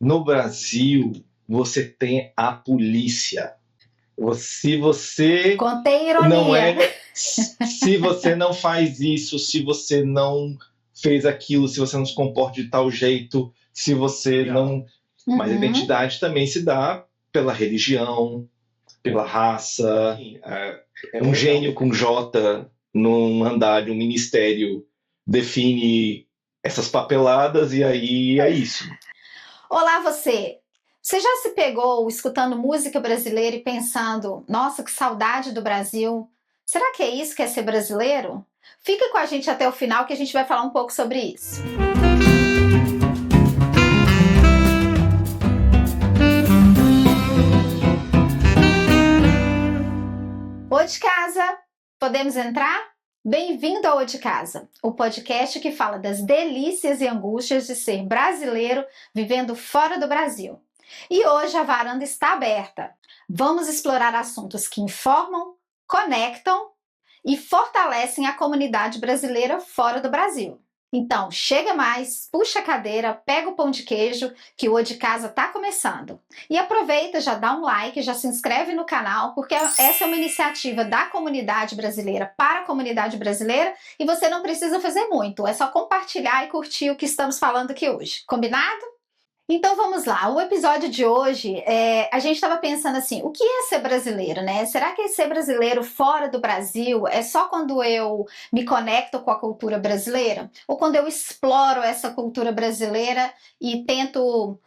No Brasil, você tem a polícia. Se você Contém não ironia. se você não faz isso, se você não fez aquilo, se você não se comporta de tal jeito, se você não. Mas a Uhum. identidade também se dá pela religião, pela raça. Um gênio com J num andar de um ministério define essas papeladas e aí é isso. Olá, você! Você já se pegou escutando música brasileira e pensando, nossa, que saudade do Brasil? Será que é isso que é ser brasileiro? Fica com a gente até o final que a gente vai falar um pouco sobre isso. Oi de casa, podemos entrar? Bem-vindo ao Oi de Casa, o podcast que fala das delícias e angústias de ser brasileiro vivendo fora do Brasil. E hoje a varanda está aberta. Vamos explorar assuntos que informam, conectam e fortalecem a comunidade brasileira fora do Brasil. Então, chega mais, puxa a cadeira, pega o pão de queijo, que o Oi de Casa está começando. E aproveita, já dá um like, já se inscreve no canal, porque essa é uma iniciativa da comunidade brasileira para a comunidade brasileira e você não precisa fazer muito, é só compartilhar e curtir o que estamos falando aqui hoje. Combinado? Então vamos lá, o episódio de hoje, a gente estava pensando assim, o que é ser brasileiro, né? Será que ser brasileiro fora do Brasil é só quando eu me conecto com a cultura brasileira? Ou quando eu exploro essa cultura brasileira e tento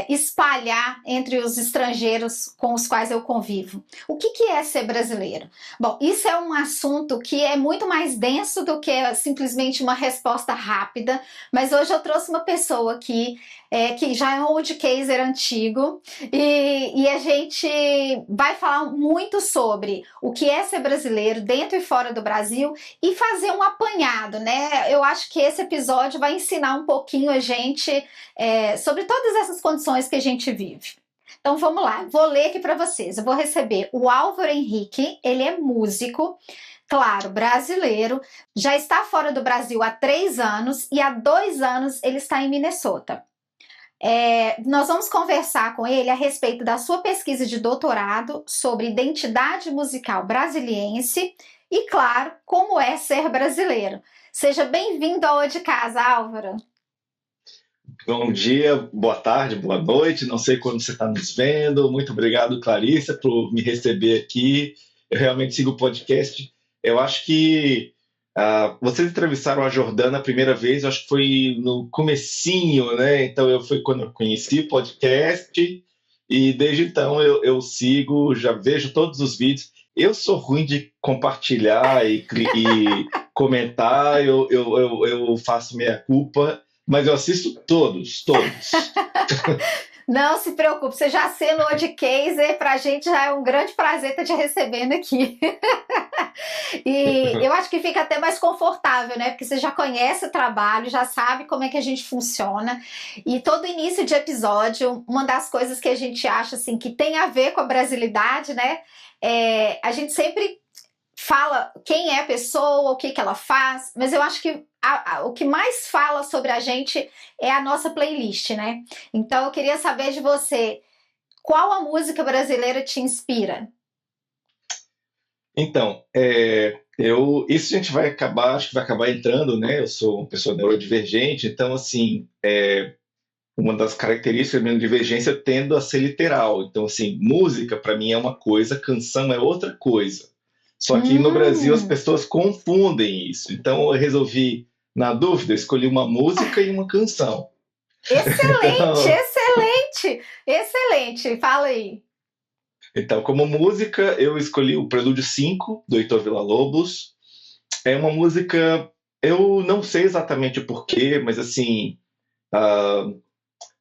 espalhar entre os estrangeiros com os quais eu convivo? O que é ser brasileiro? Bom, isso é um assunto que é muito mais denso do que simplesmente uma resposta rápida, mas hoje eu trouxe uma pessoa aqui que já é um old caser antigo, e a gente vai falar muito sobre o que é ser brasileiro dentro e fora do Brasil e fazer um apanhado, né? Eu acho que esse episódio vai ensinar um pouquinho a gente sobre todas essas condições que a gente vive. Então vamos lá, vou ler aqui para vocês. Eu vou receber o Álvaro Henrique, ele é músico, claro, brasileiro, já está fora do Brasil há 3 anos e há 2 anos ele está em Minnesota. Nós vamos conversar com ele a respeito da sua pesquisa de doutorado sobre identidade musical brasiliense e, claro, como é ser brasileiro. Seja bem-vindo ao Oi de Casa, Álvaro. Bom dia, boa tarde, boa noite. Não sei quando você está nos vendo. Muito obrigado, Clarissa, por me receber aqui. Eu realmente sigo o podcast. Eu acho que vocês entrevistaram a Jordana a primeira vez, eu acho que foi no comecinho, né? Então foi quando eu conheci o podcast e desde então eu sigo, já vejo todos os vídeos. Eu sou ruim de compartilhar e comentar, eu faço minha culpa, mas eu assisto todos, todos. Não se preocupe, você já sendo o caser, pra gente já é um grande prazer estar te recebendo aqui. E eu acho que fica até mais confortável, né? Porque você já conhece o trabalho, já sabe como é que a gente funciona. E todo início de episódio, uma das coisas que a gente acha assim que tem a ver com a brasilidade, né? A gente sempre fala quem é a pessoa, o que ela faz, mas eu acho que o que mais fala sobre a gente é a nossa playlist, né? Então eu queria saber de você, qual a música brasileira te inspira? Então, isso a gente vai acabar, acho que vai acabar entrando, né? Eu sou uma pessoa neurodivergente, então, assim, uma das características da minha divergência eu tendo a ser literal. Então, assim, música para mim é uma coisa, canção é outra coisa. Só que no Brasil as pessoas confundem isso. Então eu resolvi, na dúvida, escolhi uma música e uma canção. Excelente, Então, excelente, excelente. Fala aí. então, como música, eu escolhi o Prelúdio 5, do Heitor Villa-Lobos. É uma música, eu não sei exatamente o porquê, mas assim,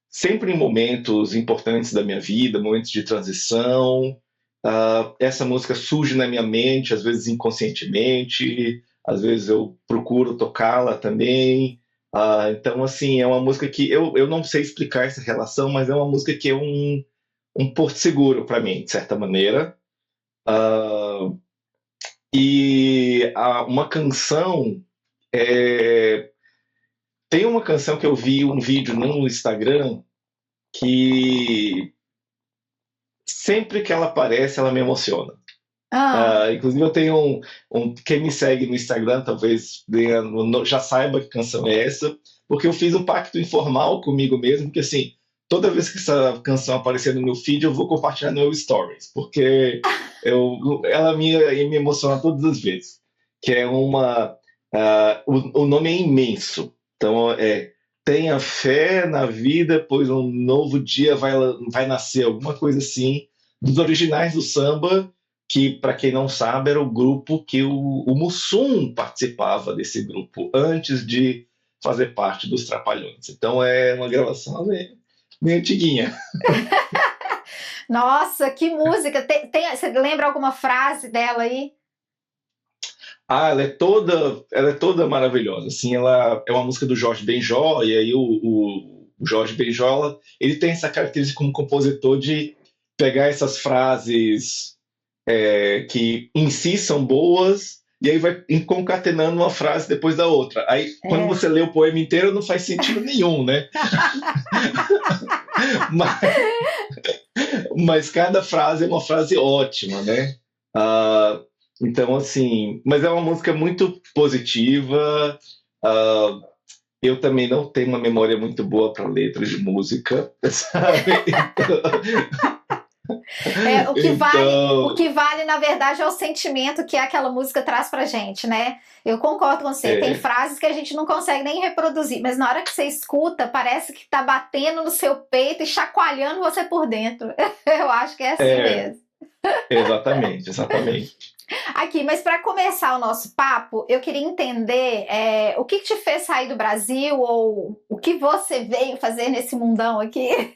sempre em momentos importantes da minha vida, momentos de transição, essa música surge na minha mente, às vezes inconscientemente, às vezes eu procuro tocá-la também. Então, assim, é uma música que eu não sei explicar essa relação, mas é uma música que é um porto seguro para mim, de certa maneira. E uma canção. Tem uma canção que eu vi um vídeo no Instagram que sempre que ela aparece, ela me emociona. Ah, Inclusive, eu tenho quem me segue no Instagram, talvez já saiba que canção é essa, porque eu fiz um pacto informal comigo mesmo, que assim, toda vez que essa canção aparecer no meu feed, eu vou compartilhar no meu Stories, porque ela me emociona todas as vezes. Que é o nome é imenso. Então, tenha fé na vida, pois um novo dia vai nascer, alguma coisa assim, dos originais do samba que, para quem não sabe, era o grupo que o Mussum participava desse grupo antes de fazer parte dos Trapalhões. Então é uma gravação meio antiguinha. nossa, que música! Você lembra alguma frase dela aí? Ela é toda maravilhosa. Assim, ela é uma música do Jorge Benjó, e aí o Jorge Benjó, ele tem essa característica como compositor de pegar essas frases que em si são boas, e aí vai concatenando uma frase depois da outra. Aí, quando É. você lê o poema inteiro, não faz sentido nenhum, né? Mas, mas cada frase é uma frase ótima, né? Ah, então, assim, mas é uma música muito positiva. ah, eu também não tenho uma memória muito boa para letras de música, sabe? O Então, que vale, na verdade, é o sentimento que aquela música traz pra gente, né? Eu concordo com você. Tem é, frases que a gente não consegue nem reproduzir, mas na hora que você escuta, parece que tá batendo no seu peito e chacoalhando você por dentro. Eu acho que é assim é, mesmo. exatamente, exatamente. Aqui, mas para começar o nosso papo, eu queria entender o que te fez sair do Brasil ou o que você veio fazer nesse mundão aqui.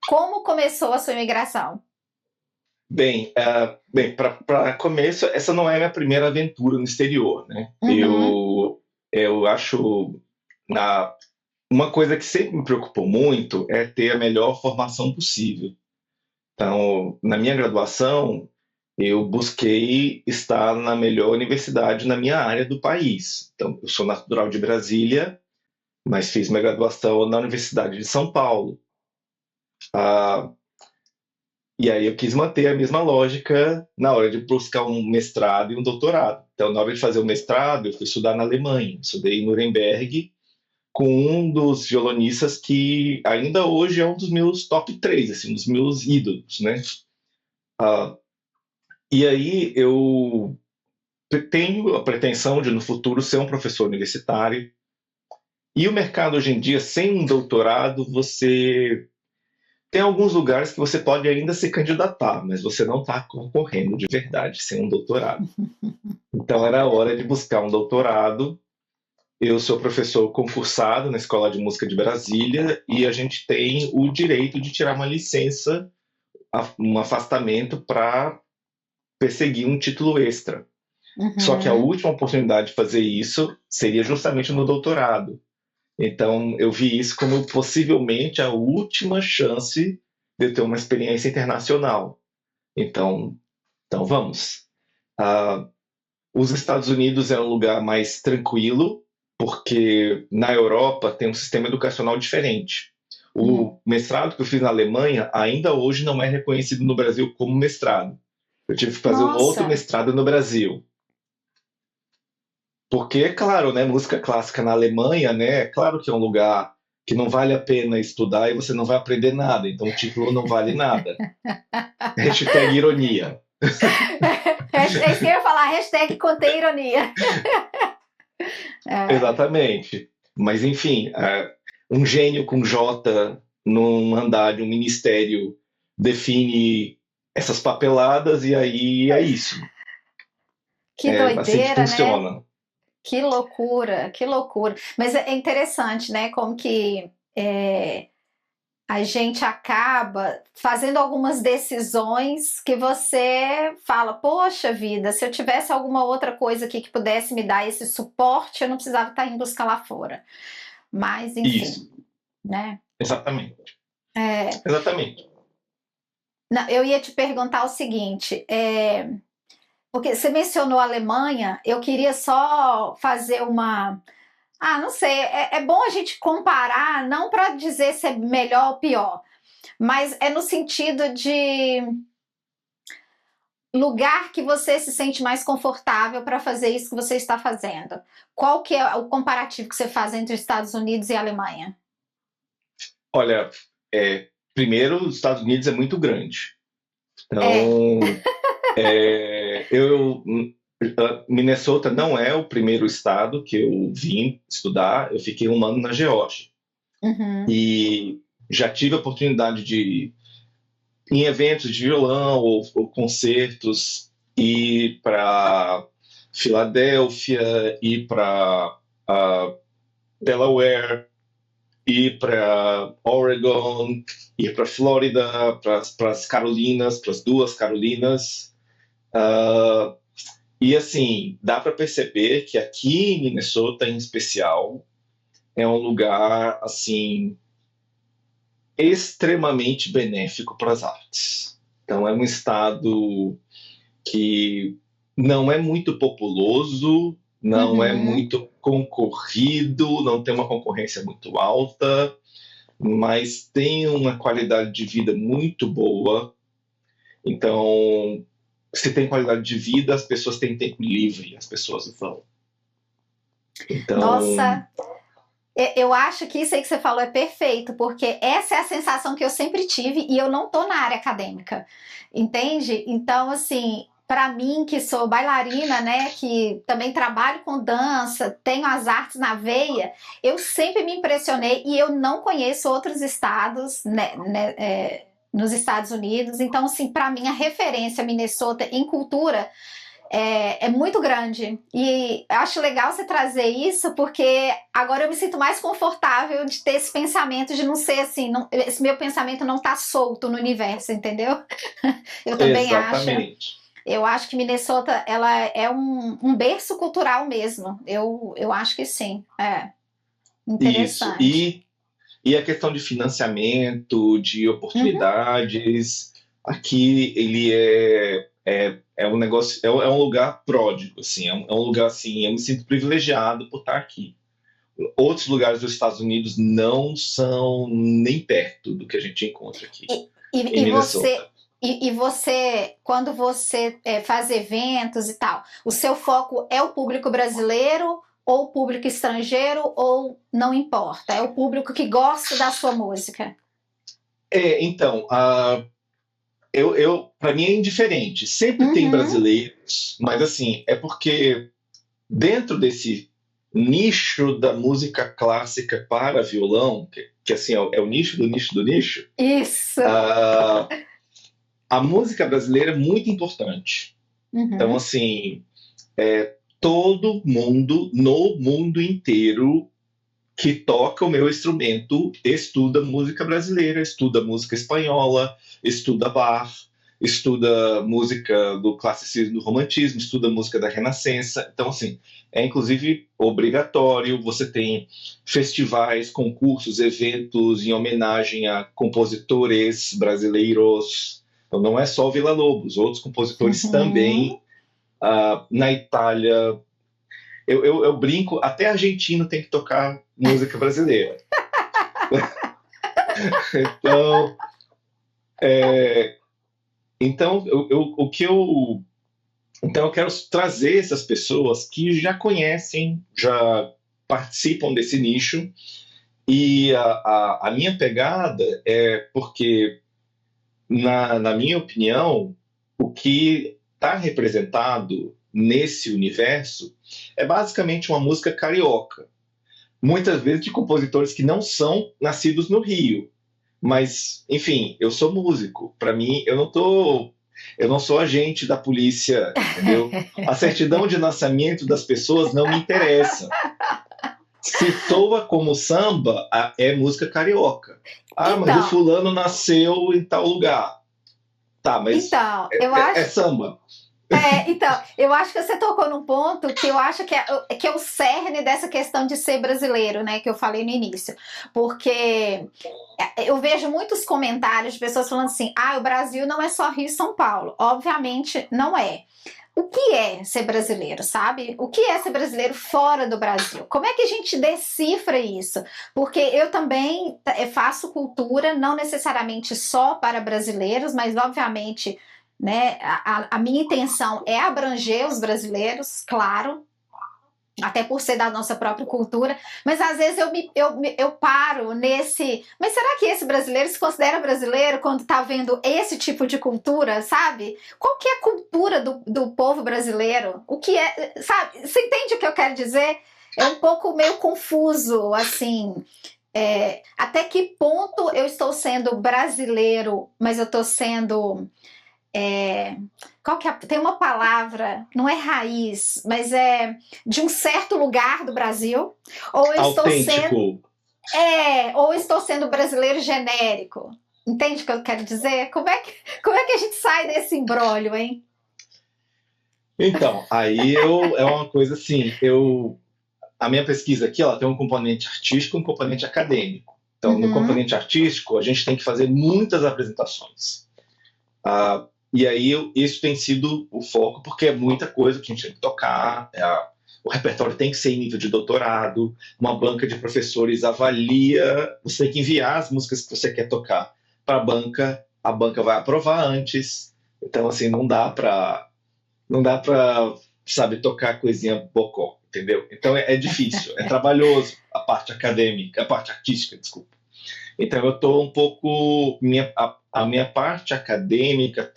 Como começou a sua imigração? Bem, para começo, essa não é a minha primeira aventura no exterior, né? Uhum, Eu acho na, uma coisa que sempre me preocupou muito é ter a melhor formação possível. Então, na minha graduação, eu busquei estar na melhor universidade na minha área do país. Então, eu sou natural de Brasília, mas fiz minha graduação na Universidade de São Paulo. Ah, E aí eu quis manter a mesma lógica na hora de buscar um mestrado e um doutorado. Então, na hora de fazer o mestrado, eu fui estudar na Alemanha. Estudei em Nuremberg com um dos violonistas que ainda hoje é um dos meus top 3, assim, um dos meus ídolos, né? Ah, e aí eu tenho a pretensão de, no futuro, ser um professor universitário. E o mercado hoje em dia, sem um doutorado, você tem alguns lugares que você pode ainda se candidatar, mas você não está concorrendo de verdade sem um doutorado. Então era a hora de buscar um doutorado. Eu sou professor concursado na Escola de Música de Brasília e a gente tem o direito de tirar uma licença, um afastamento para perseguir um título extra. Só que a uhum. última oportunidade de fazer isso seria justamente no doutorado. Então eu vi isso como possivelmente a última chance de eu ter uma experiência internacional. Então, então vamos. Ah, os Estados Unidos é um lugar mais tranquilo, porque na Europa tem um sistema educacional diferente. Hum. O mestrado que eu fiz na Alemanha ainda hoje não é reconhecido no Brasil como mestrado. Eu tive que fazer um outro Nossa, mestrado no Brasil. Porque, é claro, né, música clássica na Alemanha, né, é claro que é um lugar que não vale a pena estudar e você não vai aprender nada, então o título não vale nada. Hashtag ironia. é isso que eu ia falar, hashtag contém ironia. É. Exatamente. Mas, enfim, um gênio com J num andar de um ministério define essas papeladas e aí é isso. Que É assim que doideira, né? funciona. Que loucura, que loucura. Mas é interessante, né? Como que a gente acaba fazendo algumas decisões que você fala, poxa vida, se eu tivesse alguma outra coisa aqui que pudesse me dar esse suporte, eu não precisava estar indo buscar lá fora. Mas, enfim, Isso, né? exatamente. É, Exatamente. não, eu ia te perguntar o seguinte, porque você mencionou a Alemanha, eu queria só fazer uma. Ah, não sei, é bom a gente comparar, não para dizer se é melhor ou pior, mas é no sentido de lugar que você se sente mais confortável para fazer isso que você está fazendo. Qual que é o comparativo que você faz entre os Estados Unidos e a Alemanha? Olha, primeiro, os Estados Unidos é muito grande. É. Então, Minnesota não é o primeiro estado que eu vim estudar. Eu fiquei um ano na Geórgia. Uhum. E já tive a oportunidade de, em eventos de violão ou concertos, ir para Filadélfia, ir para Delaware, ir para Oregon, ir para Flórida, para as Carolinas, para as duas Carolinas. E assim, dá para perceber que aqui em Minnesota, em especial, é um lugar assim extremamente benéfico para as artes. Então é um estado que não é muito populoso, não é Uhum. muito concorrido, não tem uma concorrência muito alta, mas tem uma qualidade de vida muito boa. Então, se tem qualidade de vida, as pessoas têm tempo livre, as pessoas vão. Então, Nossa, eu acho que isso aí que você falou é perfeito, porque essa é a sensação que eu sempre tive e eu não tô na área acadêmica, entende? Então, assim, para mim que sou bailarina, né, que também trabalho com dança, tenho as artes na veia, eu sempre me impressionei e eu não conheço outros estados, nos Estados Unidos. Então, assim, para mim a referência Minnesota em cultura é muito grande. E acho legal você trazer isso, porque agora eu me sinto mais confortável de ter esse pensamento, de não ser assim, esse meu pensamento não tá solto no universo, entendeu? Eu também acho. exatamente. Eu acho que Minnesota, ela é um berço cultural mesmo. Eu acho que sim. É Isso. interessante. E a questão de financiamento, de Uhum, oportunidades, aqui ele é um negócio, é um lugar pródigo, assim, é um lugar assim, eu me sinto privilegiado por estar aqui. Outros lugares dos Estados Unidos não são nem perto do que a gente encontra aqui E, em e, e você. Minnesota. E você, quando você faz eventos e tal, o seu foco é o público brasileiro ou o público estrangeiro ou não importa? É o público que gosta da sua música? Então, para mim é indiferente. Sempre tem Uhum, brasileiros, mas assim, é porque dentro desse nicho da música clássica para violão, que assim é o nicho do nicho do nicho, isso. uh, a música brasileira é muito importante. Então, Uhum, assim, todo mundo no mundo inteiro que toca o meu instrumento estuda música brasileira, estuda música espanhola, estuda Bach, estuda música do classicismo, do romantismo, estuda música da Renascença. Então, assim, é inclusive obrigatório. Você tem festivais, concursos, eventos em homenagem a compositores brasileiros. Então, não é só Villa-Lobos, outros compositores uhum. também. Na Itália, eu brinco, até argentino tem que tocar música brasileira. Então, é, então o que então eu quero trazer essas pessoas que já conhecem, já participam desse nicho e a minha pegada é porque, na minha opinião, o que está representado nesse universo é basicamente uma música carioca, muitas vezes de compositores que não são nascidos no Rio. Mas, enfim, eu sou músico. Para mim, eu não sou agente da polícia, entendeu? A certidão de nascimento das pessoas não me interessa. Se soa como samba, é música carioca. Ah, mas o Então, fulano nasceu em tal lugar. Tá, mas então, eu é acho. samba. Eu acho que você tocou num ponto que eu acho que é o cerne dessa questão de ser brasileiro, né? Que eu falei no início. Porque eu vejo muitos comentários de pessoas falando assim: ah, o Brasil não é só Rio e São Paulo. Obviamente não é. o que é ser brasileiro, sabe? O que é ser brasileiro fora do Brasil? Como é que a gente decifra isso? Porque eu também faço cultura, não necessariamente só para brasileiros, mas obviamente, né, a minha intenção é abranger os brasileiros, claro, até por ser da nossa própria cultura, mas às vezes eu paro nesse. Mas será que esse brasileiro se considera brasileiro quando está vendo esse tipo de cultura, sabe? Qual que é a cultura do povo brasileiro? O que é, sabe? Você entende o que eu quero dizer? É um pouco meio confuso, assim. Até que ponto eu estou sendo brasileiro, mas eu estou sendo. Qual que é? Tem uma palavra, não é raiz, mas é de um certo lugar do Brasil, ou eu estou Autêntico. ou estou sendo brasileiro genérico. Entende o que eu quero dizer? Como é que a gente sai desse imbróglio, hein? Então, aí é uma coisa assim, a minha pesquisa aqui, ela tem um componente artístico e um componente acadêmico. Então, no componente artístico, a gente tem que fazer muitas apresentações. E aí isso tem sido o foco, porque é muita coisa que a gente tem que tocar, o repertório tem que ser em nível de doutorado, uma banca de professores avalia, você tem que enviar as músicas que você quer tocar para a banca vai aprovar antes, então assim, não dá para, sabe, tocar coisinha bocó, entendeu? Então é difícil, é trabalhoso a parte acadêmica, a parte artística, desculpa. Então eu estou um pouco, a minha parte acadêmica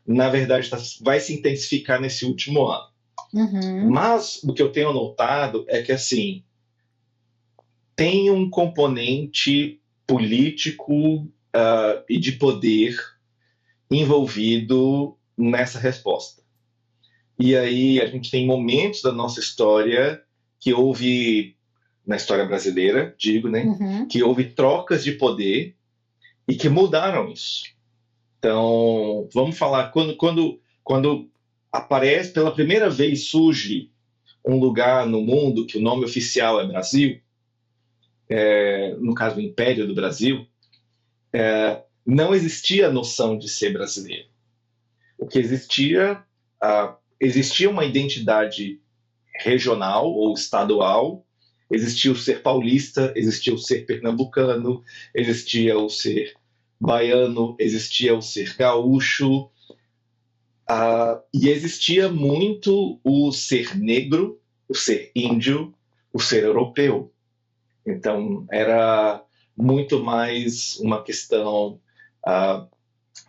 na verdade vai se intensificar nesse último ano. Mas o que eu tenho notado é que assim tem um componente político e de poder envolvido nessa resposta. E aí a gente tem momentos da nossa história que houve, na história brasileira, digo, né, que houve trocas de poder e que mudaram isso. Então, vamos falar, quando aparece, pela primeira vez surge um lugar no mundo que o nome oficial é Brasil, no caso o Império do Brasil, não existia a noção de ser brasileiro. O que existia uma identidade regional ou estadual, existia o ser paulista, existia o ser pernambucano, existia o ser baiano, existia o ser gaúcho, e existia muito o ser negro, o ser índio, o ser europeu. Então, era muito mais uma questão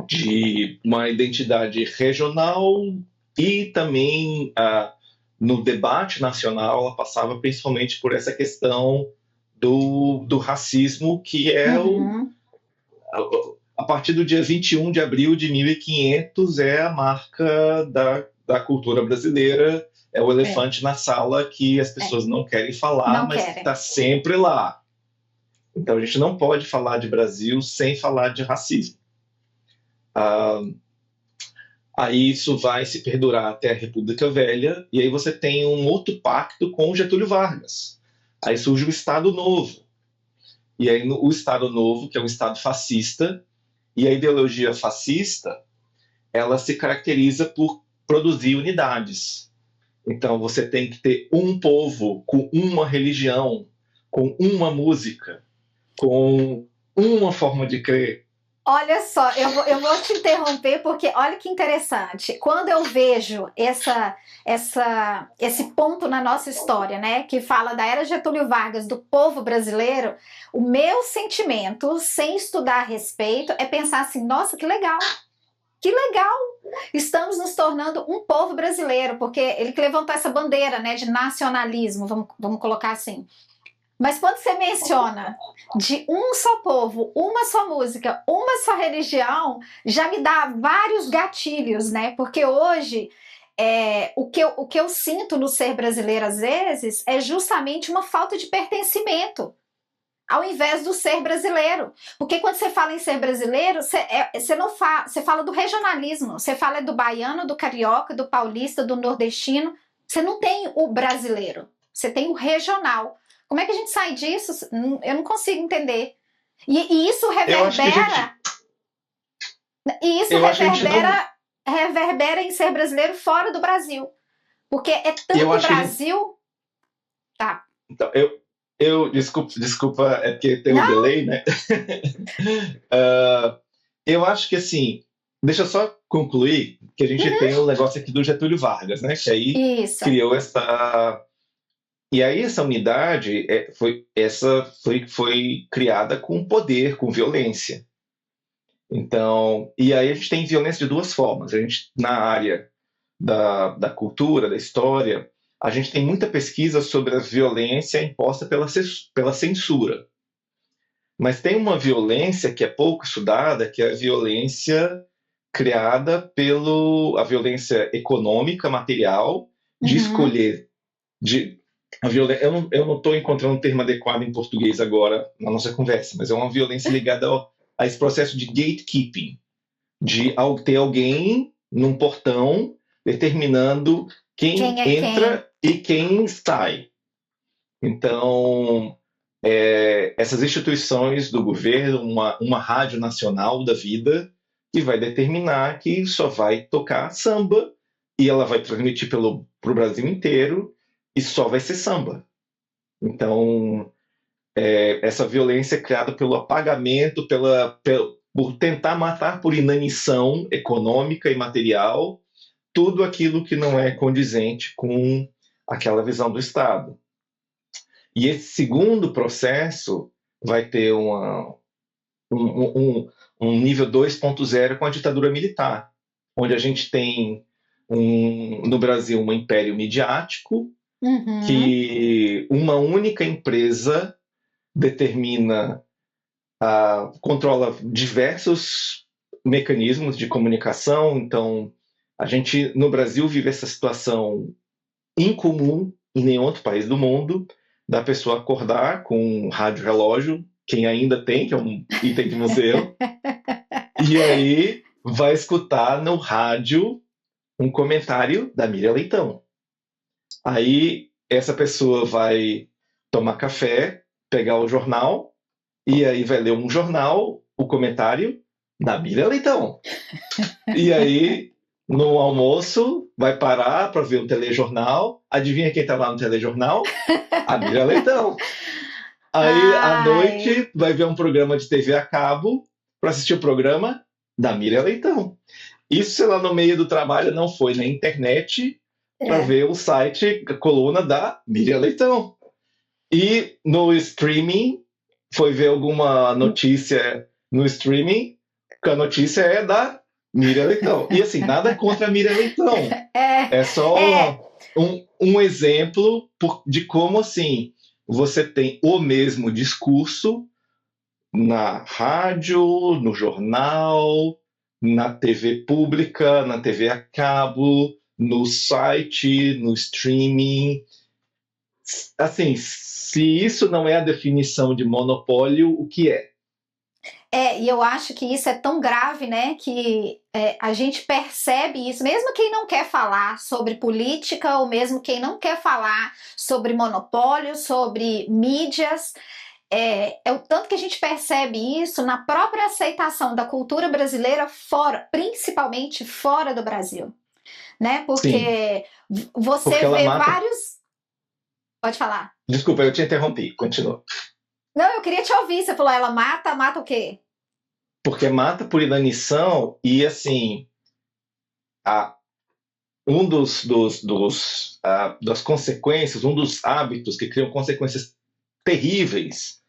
de uma identidade regional e também no debate nacional ela passava principalmente por essa questão do racismo, que é a partir do dia 21 de abril de 1500 é a marca da cultura brasileira, é o elefante na sala que as pessoas não querem falar, mas está sempre lá. Então a gente não pode falar de Brasil sem falar de racismo. Aí isso vai se perdurar até a República Velha, e aí você tem um outro pacto com o Getúlio Vargas. Aí surge o Estado Novo. E aí o Estado Novo, que é um Estado fascista, e a ideologia fascista, ela se caracteriza por produzir unidades. Então você tem que ter um povo com uma religião, com uma música, com uma forma de crer. Olha só, eu vou te interromper porque olha que interessante. Quando eu vejo esse ponto na nossa história, né, que fala da era Getúlio Vargas, do povo brasileiro, o meu sentimento, sem estudar a respeito, é pensar assim, nossa, que legal! Que legal! Estamos nos tornando um povo brasileiro, porque ele que levantou essa bandeira, né, de nacionalismo, vamos colocar assim. Mas quando você menciona de um só povo, uma só música, uma só religião, já me dá vários gatilhos, né? Porque hoje o que eu sinto no ser brasileiro às vezes é justamente uma falta de pertencimento, ao invés do ser brasileiro. Porque quando você fala em ser brasileiro, você fala do regionalismo, você fala do baiano, do carioca, do paulista, do nordestino. Você não tem o brasileiro, você tem o regional. Como é que a gente sai disso? Eu não consigo entender. E isso reverbera. E isso reverbera reverbera em ser brasileiro fora do Brasil. Porque é E eu tanto acho que Brasil. Tá. então, desculpa, é porque tem um Não? delay, né? Ah, eu acho que assim, deixa eu só concluir que a gente tem o negócio aqui do Getúlio Vargas, né? Que aí Isso. criou essa. E aí essa unidade foi criada com poder, com violência. Então, e aí a gente tem violência de duas formas. A gente, na área da cultura, da história, a gente tem muita pesquisa sobre a violência imposta pela censura. Mas tem uma violência que é pouco estudada, que é a violência criada a violência econômica, material, de escolher. Eu não estou encontrando um termo adequado em português agora na nossa conversa, mas é uma violência ligada a esse processo de gatekeeping, de ter alguém num portão determinando quem Quem é entra e quem sai. Então, essas instituições do governo, uma rádio nacional da vida, que vai determinar que só vai tocar samba e ela vai transmitir para o Brasil inteiro e só vai ser samba. Então, essa violência é criada pelo apagamento, por tentar matar por inanição econômica e material tudo aquilo que não é condizente com aquela visão do Estado. E esse segundo processo vai ter um nível 2.0 com a ditadura militar, onde a gente tem no Brasil um império midiático, que uma única empresa controla diversos mecanismos de comunicação. Então, a gente no Brasil vive essa situação incomum em nenhum outro país do mundo, da pessoa acordar com um rádio relógio, quem ainda tem, que é um item de museu, e aí vai escutar no rádio um comentário da Miriam Leitão. Aí essa pessoa vai tomar café, pegar o jornal, e aí vai ler um jornal, o comentário da Miriam Leitão. E aí, no almoço, vai parar para ver o telejornal. Adivinha quem está lá no telejornal? A Miriam Leitão. Aí, à noite, vai ver um programa de TV a cabo para assistir o programa da Miriam Leitão. Isso, sei lá, no meio do trabalho, não foi na internet para ver o site, a coluna da Miriam Leitão. E no streaming, foi ver alguma notícia no streaming, que a notícia é da Miriam Leitão. E assim, nada contra a Miriam Leitão. É só um exemplo de como, assim, você tem o mesmo discurso na rádio, no jornal, na TV pública, na TV a cabo, no site, no streaming. Assim, se isso não é a definição de monopólio, o que é? E eu acho que isso é tão grave, né, que a gente percebe isso, mesmo quem não quer falar sobre política, ou mesmo quem não quer falar sobre monopólio, sobre mídias, o tanto que a gente percebe isso na própria aceitação da cultura brasileira principalmente fora do Brasil, né, porque você vê vários... Pode falar. Desculpa, eu te interrompi, continua. Não, eu queria te ouvir. Você falou, ela mata o quê? Porque mata por inanição e, assim, das consequências, um dos hábitos que criam consequências terríveis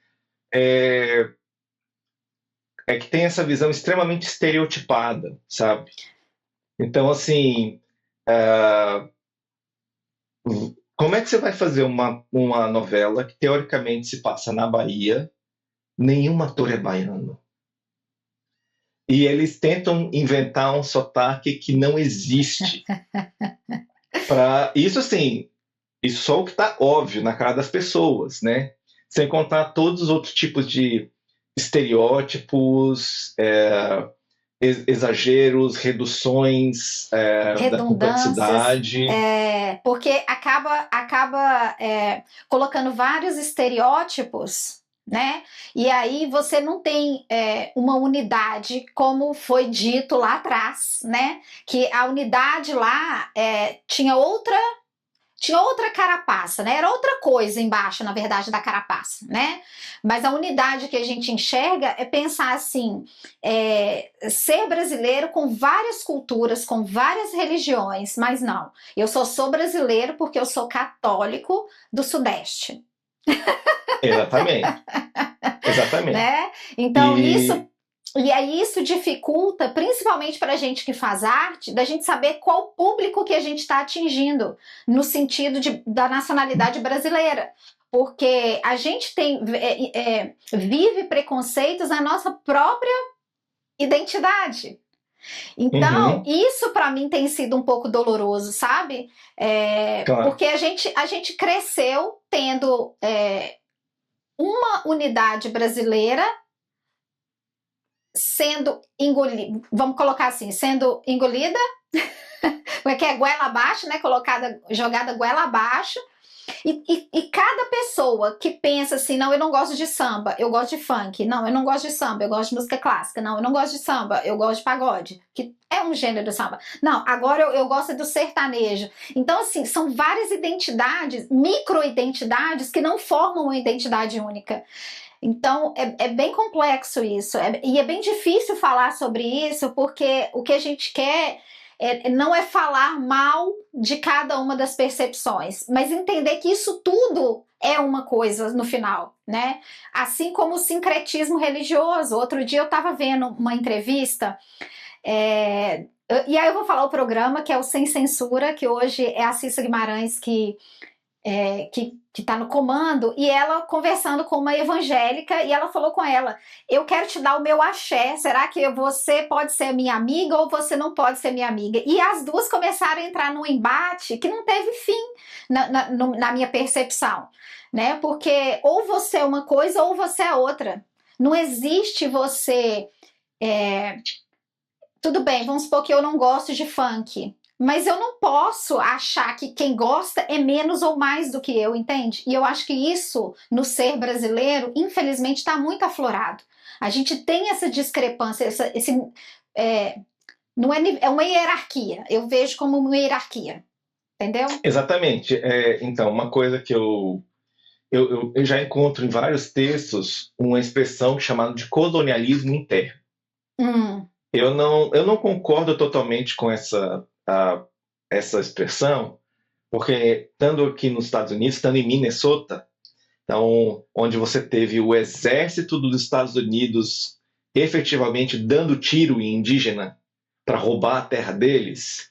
é que tem essa visão extremamente estereotipada, sabe? Então, assim, como é que você vai fazer uma novela que teoricamente se passa na Bahia, nenhum ator é baiano? E eles tentam inventar um sotaque que não existe. Isso, assim, isso só o que está óbvio na cara das pessoas, né? Sem contar todos os outros tipos de estereótipos, exageros, reduções da complexidade. Porque acaba colocando vários estereótipos né? E aí você não tem uma unidade, como foi dito lá atrás, né? Que a unidade lá tinha outra carapaça, né? Era outra coisa embaixo, na verdade, da carapaça, né? Mas a unidade que a gente enxerga é pensar assim, ser brasileiro com várias culturas, com várias religiões, mas não. Eu só sou brasileiro porque eu sou católico do Sudeste, Exatamente, exatamente. né? Então E isso dificulta, principalmente para a gente que faz arte, da gente saber qual público que a gente está atingindo, no sentido da nacionalidade brasileira. Porque a gente vive preconceitos na nossa própria identidade. Então, uhum, isso para mim tem sido um pouco doloroso, sabe? claro, Porque a gente cresceu tendo uma unidade brasileira sendo engolida, vamos colocar assim, sendo engolida, que é goela abaixo, né? Jogada goela abaixo. E cada pessoa que pensa assim, não, eu não gosto de samba, eu gosto de funk, não, eu não gosto de samba, eu gosto de música clássica, não, eu não gosto de samba, eu gosto de pagode, que é um gênero do samba. Não, agora eu gosto do sertanejo. Então, assim, são várias identidades, micro-identidades, que não formam uma identidade única. Então, é bem complexo isso, e é bem difícil falar sobre isso, porque o que a gente quer não é falar mal de cada uma das percepções, mas entender que isso tudo é uma coisa no final, né? Assim como o sincretismo religioso. Outro dia eu estava vendo uma entrevista, e aí eu vou falar o programa, que é o Sem Censura, que hoje é a Cissa Guimarães que está no comando, e ela conversando com uma evangélica, e ela falou com ela: eu quero te dar o meu axé, será que você pode ser minha amiga ou você não pode ser minha amiga? E as duas começaram a entrar num embate que não teve fim na minha percepção, né? Porque ou você é uma coisa ou você é outra. Não existe você. Tudo bem, vamos supor que eu não gosto de funk, mas eu não posso achar que quem gosta é menos ou mais do que eu, entende? E eu acho que isso, no ser brasileiro, infelizmente, está muito aflorado. A gente tem essa discrepância, é, não é uma hierarquia. Eu vejo como uma hierarquia, entendeu? exatamente. Então, uma coisa que eu já encontro em vários textos uma expressão chamada de colonialismo interno. Hum, Eu não concordo totalmente com essa expressão, porque estando aqui nos Estados Unidos, estando em Minnesota, então, onde você teve o exército dos Estados Unidos efetivamente dando tiro em indígena para roubar a terra deles,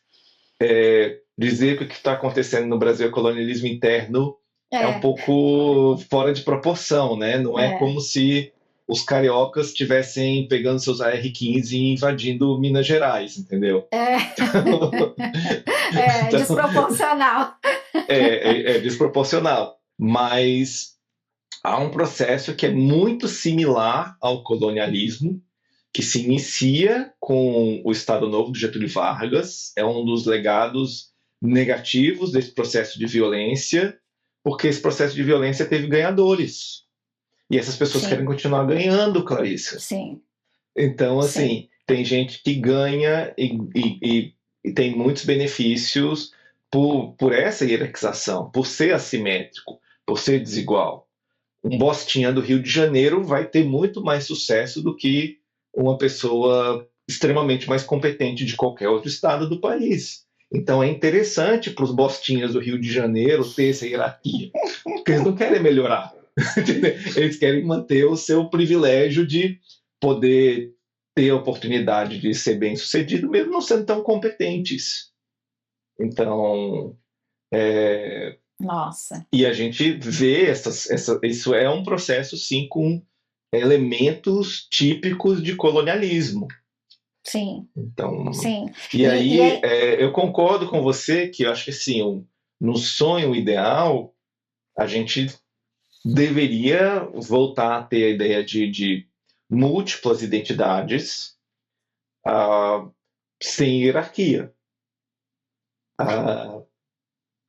dizer que o que está acontecendo no Brasil é colonialismo interno é um é, pouco fora de proporção, né? Não é é, como se os cariocas estivessem pegando seus AR-15 e invadindo Minas Gerais, entendeu? é, Então, desproporcional. é desproporcional. Mas há um processo que é muito similar ao colonialismo, que se inicia com o Estado Novo de Getúlio Vargas, é um dos legados negativos desse processo de violência, porque esse processo de violência teve ganhadores. E essas pessoas querem Sim, continuar ganhando, Clarissa. sim, Então, sim. assim, tem gente que ganha e tem muitos benefícios por essa hierarquização, por ser assimétrico, por ser desigual. Um bostinha do Rio de Janeiro vai ter muito mais sucesso do que uma pessoa extremamente mais competente de qualquer outro estado do país. Então é interessante para os bostinhas do Rio de Janeiro ter essa hierarquia, porque eles não querem melhorar, eles querem manter o seu privilégio de poder ter a oportunidade de ser bem sucedido, mesmo não sendo tão competentes. Então, Nossa, e a gente vê isso é um processo, sim, com elementos típicos de colonialismo. sim, Então, sim. e E aí é, eu concordo com você que eu acho que assim, no sonho ideal, a gente deveria voltar a ter a ideia de múltiplas identidades, sem hierarquia. Ah,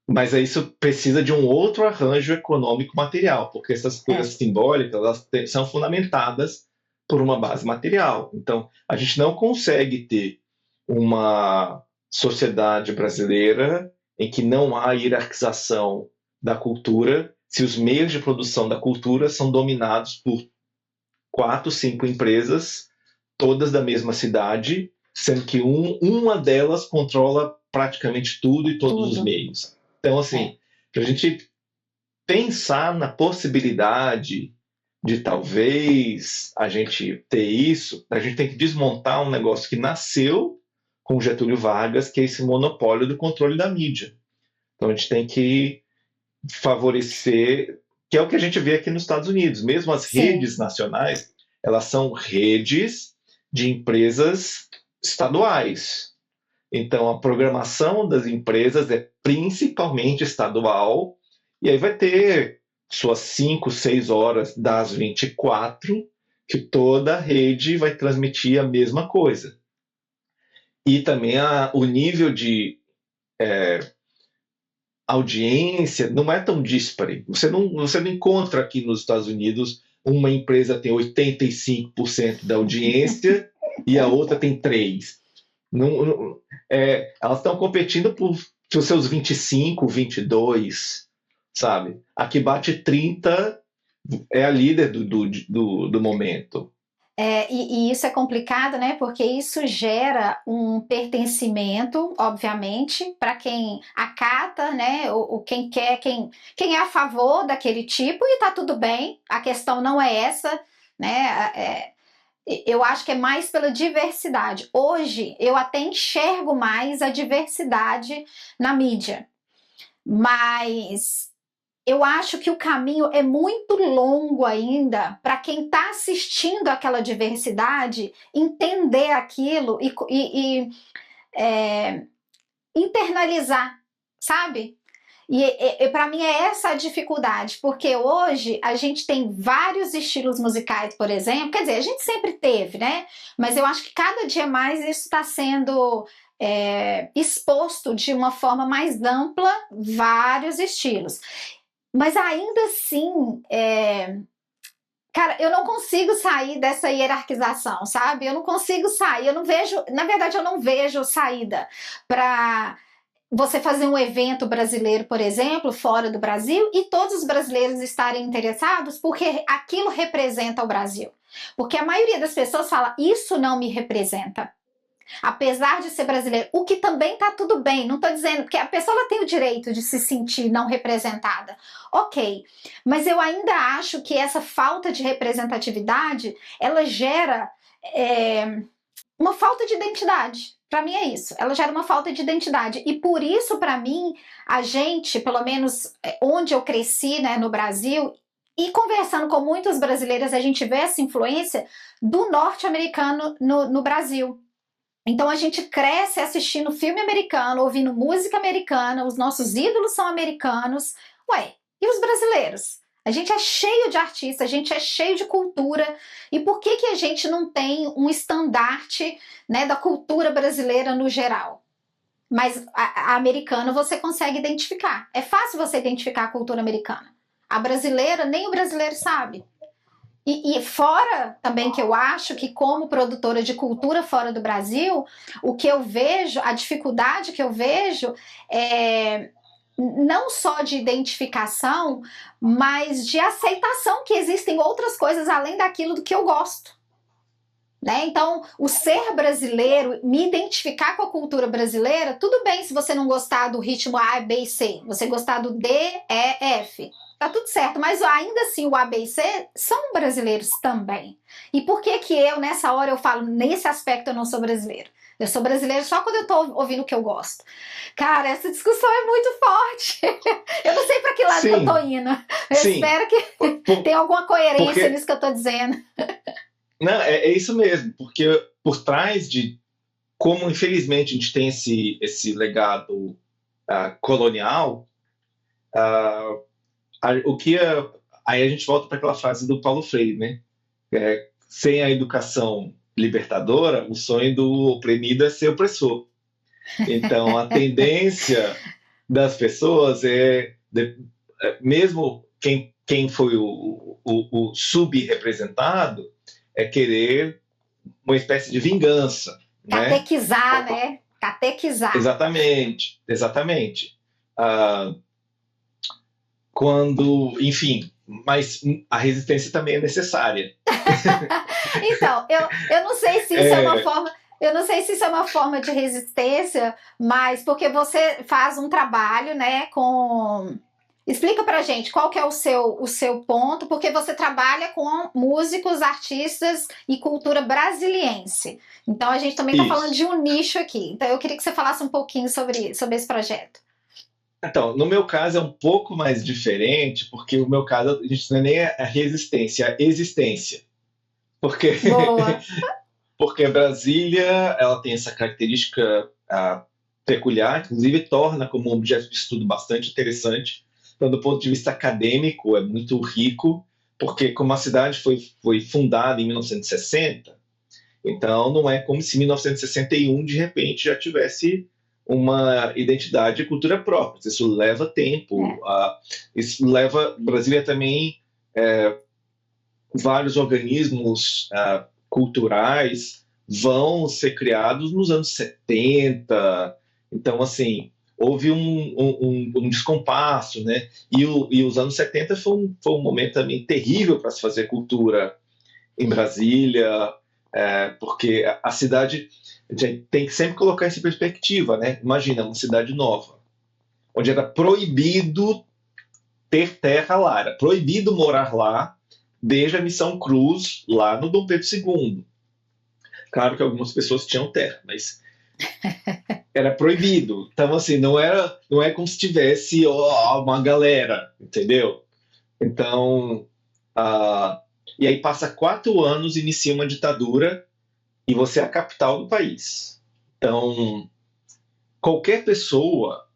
Mas aí isso precisa de um outro arranjo econômico material, porque essas É, coisas simbólicas são fundamentadas por uma base material. Então, a gente não consegue ter uma sociedade brasileira em que não há hierarquização da cultura, se os meios de produção da cultura são dominados por quatro, cinco empresas, todas da mesma cidade, sendo que uma delas controla praticamente tudo e todos os tudo. meios. Então, É, assim, para a gente pensar na possibilidade de talvez a gente ter isso, a gente tem que desmontar um negócio que nasceu com Getúlio Vargas, que é esse monopólio do controle da mídia. Então, a gente tem que favorecer, que é o que a gente vê aqui nos Estados Unidos. Mesmo as sim. redes nacionais, elas são redes de empresas estaduais. Então, a programação das empresas é principalmente estadual, e aí vai ter suas 5, 6 horas das 24, que toda a rede vai transmitir a mesma coisa. E também o nível de audiência não é tão díspare. Você não encontra aqui nos Estados Unidos uma empresa tem 85% da audiência e a outra tem 3%. Elas estão competindo por seus 25, 22, sabe? A que bate 30 é a líder do momento. E isso é complicado, né? Porque isso gera um pertencimento, obviamente, para quem acata, né? Ou quem quer, quem é a favor daquele tipo, e tá tudo bem. A questão não é essa, né? Eu acho que é mais pela diversidade. Hoje eu até enxergo mais a diversidade na mídia, mas eu acho que o caminho é muito longo ainda para quem está assistindo aquela diversidade entender aquilo e internalizar, sabe? E para mim é essa a dificuldade, porque hoje a gente tem vários estilos musicais, por exemplo, quer dizer, a gente sempre teve, né? Mas eu acho que cada dia mais isso está sendo exposto de uma forma mais ampla, vários estilos. Mas ainda assim, cara, eu não consigo sair dessa hierarquização, sabe? Eu não consigo sair, eu não vejo, na verdade, eu não vejo saída para você fazer um evento brasileiro, por exemplo, fora do Brasil, e todos os brasileiros estarem interessados porque aquilo representa o Brasil. Porque a maioria das pessoas fala, isso não me representa. Apesar de ser brasileiro, o que também tá tudo bem, não tô dizendo, porque a pessoa ela tem o direito de se sentir não representada. Ok, mas eu ainda acho que essa falta de representatividade, ela gera uma falta de identidade. Para mim é isso. Ela gera uma falta de identidade. E por isso, para mim, a gente, pelo menos onde eu cresci, né, no Brasil, e conversando com muitos brasileiros, a gente vê essa influência do norte-americano no Brasil. Então a gente cresce assistindo filme americano, ouvindo música americana, os nossos ídolos são americanos. Ué, e os brasileiros? A gente é cheio de artistas, a gente é cheio de cultura. E por que que a gente não tem um estandarte, né, da cultura brasileira no geral? Mas a americana você consegue identificar. É fácil você identificar a cultura americana. A brasileira, nem o brasileiro sabe. E fora também que eu acho que como produtora de cultura fora do Brasil, o que eu vejo, a dificuldade que eu vejo é não só de identificação, mas de aceitação que existem outras coisas além daquilo do que eu gosto. Né? Então, o ser brasileiro, me identificar com a cultura brasileira, tudo bem se você não gostar do ritmo A, B e C, você gostar do D, E, F, tá tudo certo, mas ainda assim o A, B e C são brasileiros também. E por que que eu, nessa hora, eu falo, nesse aspecto eu não sou brasileiro? Eu sou brasileiro só quando eu tô ouvindo o que eu gosto. Cara, essa discussão é muito forte. Eu não sei para que lado que eu tô Sim, indo. Eu sim. espero que tenha alguma coerência Porque nisso que eu tô dizendo. não, é isso mesmo, porque por trás de como infelizmente a gente tem esse legado colonial, ah, o que aí a gente volta para aquela frase do Paulo Freire, né? Sem a educação libertadora, o sonho do oprimido é ser opressor. Então, a tendência das pessoas mesmo quem foi o subrepresentado, é querer uma espécie de vingança, né? Catequizar, né? Catequizar. Exatamente, exatamente. Enfim, mas a resistência também é necessária. Então, eu não sei se isso é uma forma. Eu não sei se isso é uma forma de resistência, mas porque você faz um trabalho, né, com... Explica pra gente qual que é o seu ponto, porque você trabalha com músicos, artistas e cultura brasiliense. Então a gente também está falando de um nicho aqui. Então eu queria que você falasse um pouquinho sobre esse projeto. Então, no meu caso é um pouco mais diferente, porque no meu caso a gente não é nem a resistência, é a existência. Porque, Boa. porque Brasília ela tem essa característica peculiar, inclusive torna como um objeto de estudo bastante interessante. Então, do ponto de vista acadêmico, é muito rico, porque como a cidade foi fundada em 1960, então não é como se em 1961, de repente, já tivesse uma identidade e cultura própria. Isso leva tempo. Isso leva... Brasília também... vários organismos culturais vão ser criados nos anos 70. Então, assim, houve um descompasso, né? E os anos 70 foi um momento também terrível para se fazer cultura em Brasília, porque a cidade tem que sempre colocar essa perspectiva, né? Imagina, uma cidade nova, onde era proibido ter terra lá, era proibido morar lá, desde a Missão Cruz, lá no Dom Pedro II. Claro que algumas pessoas tinham terra, mas era proibido. Então, assim, não é como se tivesse uma galera, entendeu? Então, e aí passa 4 anos, inicia uma ditadura, e você é a capital do país. Então, qualquer pessoa,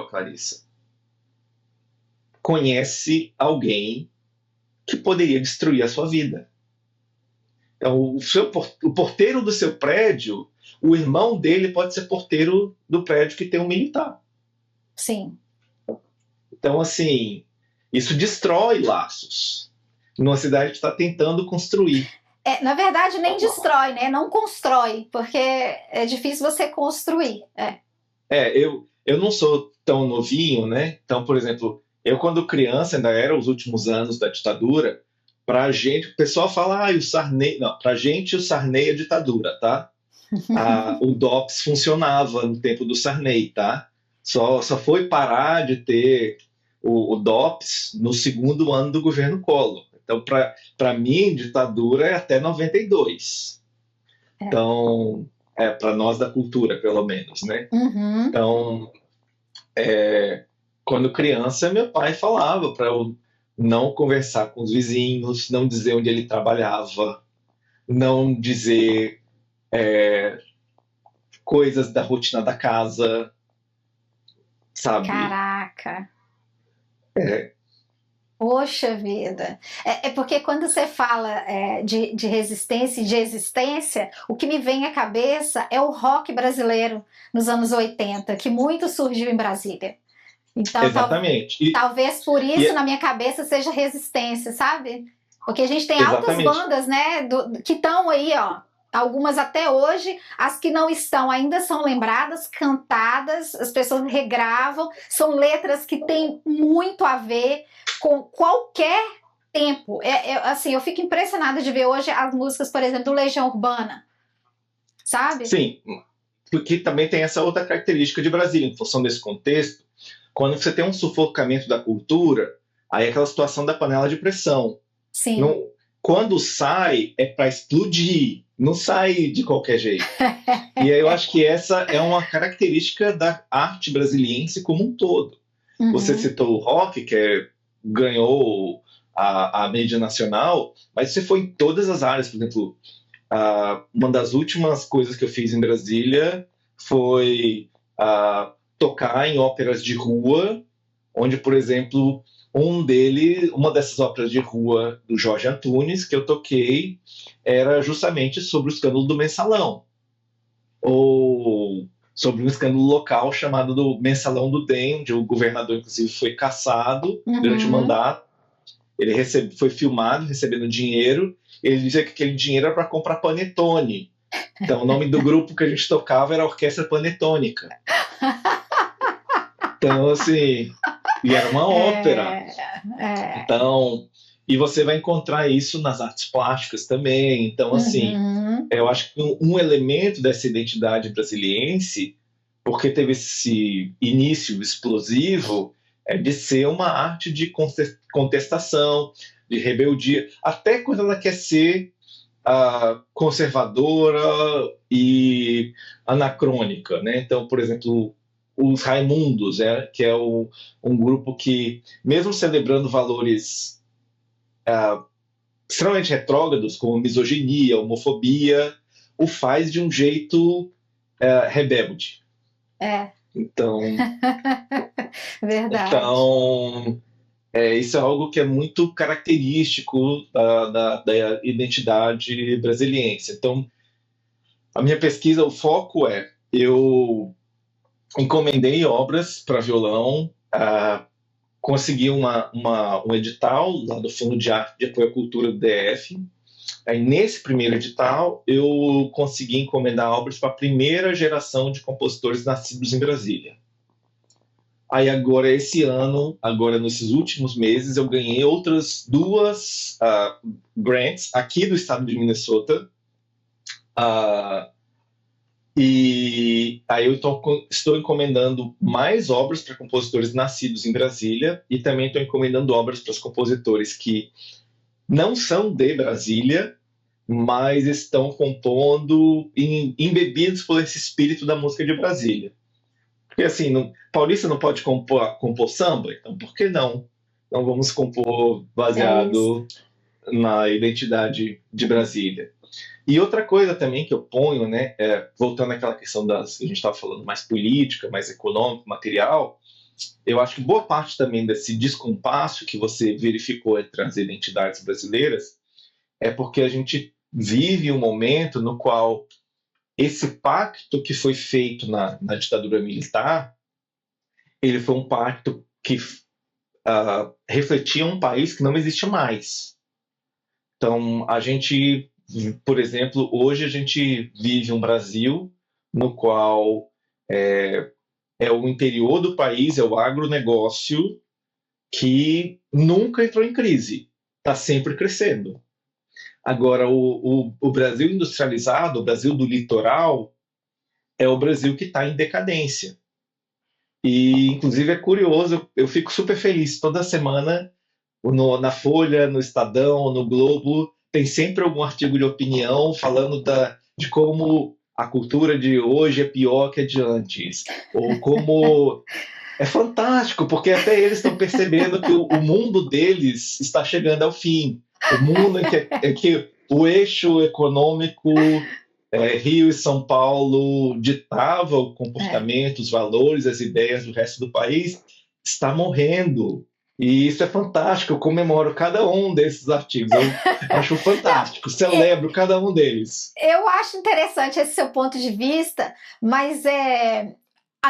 Clarissa, conhece alguém que poderia destruir a sua vida. Então, o porteiro do seu prédio, o irmão dele pode ser porteiro do prédio que tem um militar. Sim. Então, assim, isso destrói laços numa cidade que está tentando construir. Na verdade, nem destrói, né? Não constrói, porque é difícil você construir. Eu não sou tão novinho, né? Então, por exemplo, eu, quando criança, ainda era os últimos anos da ditadura, pra gente, o pessoal fala, o Sarney... Não, pra gente o Sarney é ditadura, tá? O DOPS funcionava no tempo do Sarney, tá? Só foi parar de ter o DOPS no segundo ano do governo Collor. Então, pra mim, ditadura é até 92. Então, pra nós da cultura, pelo menos, né? Uhum. Então, quando criança, meu pai falava para eu não conversar com os vizinhos, não dizer onde ele trabalhava, não dizer coisas da rotina da casa, sabe? Caraca! Poxa vida! É porque quando você fala de resistência e de existência, o que me vem à cabeça é o rock brasileiro nos anos 80, que muito surgiu em Brasília. Então, exatamente. Talvez por isso na minha cabeça seja resistência, sabe? Porque a gente tem altas bandas, né, que estão aí, ó. Algumas até hoje, as que não estão ainda são lembradas, cantadas, as pessoas regravam, são letras que têm muito a ver com qualquer tempo. Assim, eu fico impressionada de ver hoje as músicas, por exemplo, do Legião Urbana, sabe? Sim, porque também tem essa outra característica de Brasília, em função desse contexto. Quando você tem um sufocamento da cultura, aí é aquela situação da panela de pressão. Sim. Quando sai, é para explodir, não sai de qualquer jeito. E aí eu acho que essa é uma característica da arte brasiliense como um todo. Uhum. Você citou o rock, que ganhou a mídia nacional, mas você foi em todas as áreas. Por exemplo, uma das últimas coisas que eu fiz em Brasília foi tocar em óperas de rua, onde, por exemplo, uma dessas óperas de rua do Jorge Antunes, que eu toquei, era justamente sobre o escândalo do Mensalão. Ou sobre um escândalo local chamado do Mensalão do DEM, onde o governador, inclusive, foi cassado durante o mandato. Ele foi filmado recebendo dinheiro. Ele dizia que aquele dinheiro era para comprar panetone. Então, o nome do grupo que a gente tocava era Orquestra Panetônica. Então, assim, e era uma ópera. Então, e você vai encontrar isso nas artes plásticas também. Então, assim, eu acho que um elemento dessa identidade brasiliense, porque teve esse início explosivo, é de ser uma arte de contestação, de rebeldia, até quando ela quer ser conservadora e anacrônica, né? Então, por exemplo, os Raimundos, que é um grupo que, mesmo celebrando valores extremamente retrógrados, como misoginia, homofobia, o faz de um jeito rebelde. Então, verdade. Então, isso é algo que é muito característico da identidade brasiliense. Então, a minha pesquisa, o foco eu encomendei obras para violão, consegui um edital lá do Fundo de Arte de Apoio à Cultura do DF. Aí, nesse primeiro edital, eu consegui encomendar obras para a primeira geração de compositores nascidos em Brasília. Aí agora, esse ano, nesses últimos meses, eu ganhei outras 2 grants aqui do estado de Minnesota. E aí eu estou encomendando mais obras para compositores nascidos em Brasília e também estou encomendando obras para os compositores que não são de Brasília, mas estão compondo embebidos por esse espírito da música de Brasília. Porque assim, paulista não pode compor samba, então por que não? Não vamos compor baseado na identidade de Brasília. E outra coisa também que eu ponho, né, voltando àquela questão que a gente estava falando, mais política, mais econômica, material, eu acho que boa parte também desse descompasso que você verificou entre as identidades brasileiras é porque a gente vive um momento no qual esse pacto que foi feito na ditadura militar, ele foi um pacto que refletia um país que não existe mais. Então, a gente, por exemplo, hoje a gente vive um Brasil no qual é o interior do país, é o agronegócio que nunca entrou em crise, está sempre crescendo. Agora, o Brasil industrializado, o Brasil do litoral, é o Brasil que está em decadência. E, inclusive, é curioso, eu fico super feliz. Toda semana, na Folha, no Estadão, no Globo, tem sempre algum artigo de opinião falando de como a cultura de hoje é pior que a de antes. Ou como... É fantástico, porque até eles estão percebendo que o mundo deles está chegando ao fim. O mundo em que o eixo econômico Rio e São Paulo ditava o comportamento, os valores, as ideias do resto do país, está morrendo. E isso é fantástico, eu comemoro cada um desses artigos, eu acho fantástico, celebro cada um deles. Eu acho interessante esse seu ponto de vista, mas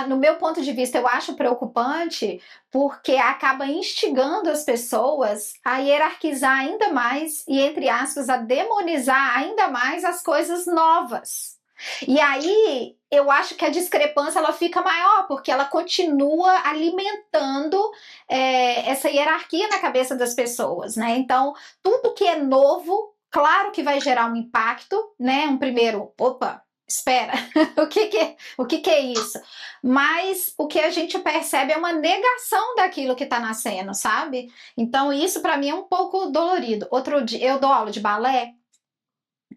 no meu ponto de vista, eu acho preocupante porque acaba instigando as pessoas a hierarquizar ainda mais e, entre aspas, a demonizar ainda mais as coisas novas. E aí, eu acho que a discrepância ela fica maior, porque ela continua alimentando essa hierarquia na cabeça das pessoas, né? Então, tudo que é novo, claro que vai gerar um impacto, né? Um primeiro, opa, espera, o que é isso? Mas o que a gente percebe é uma negação daquilo que está nascendo, sabe? Então isso para mim é um pouco dolorido. Outro dia eu dou aula de balé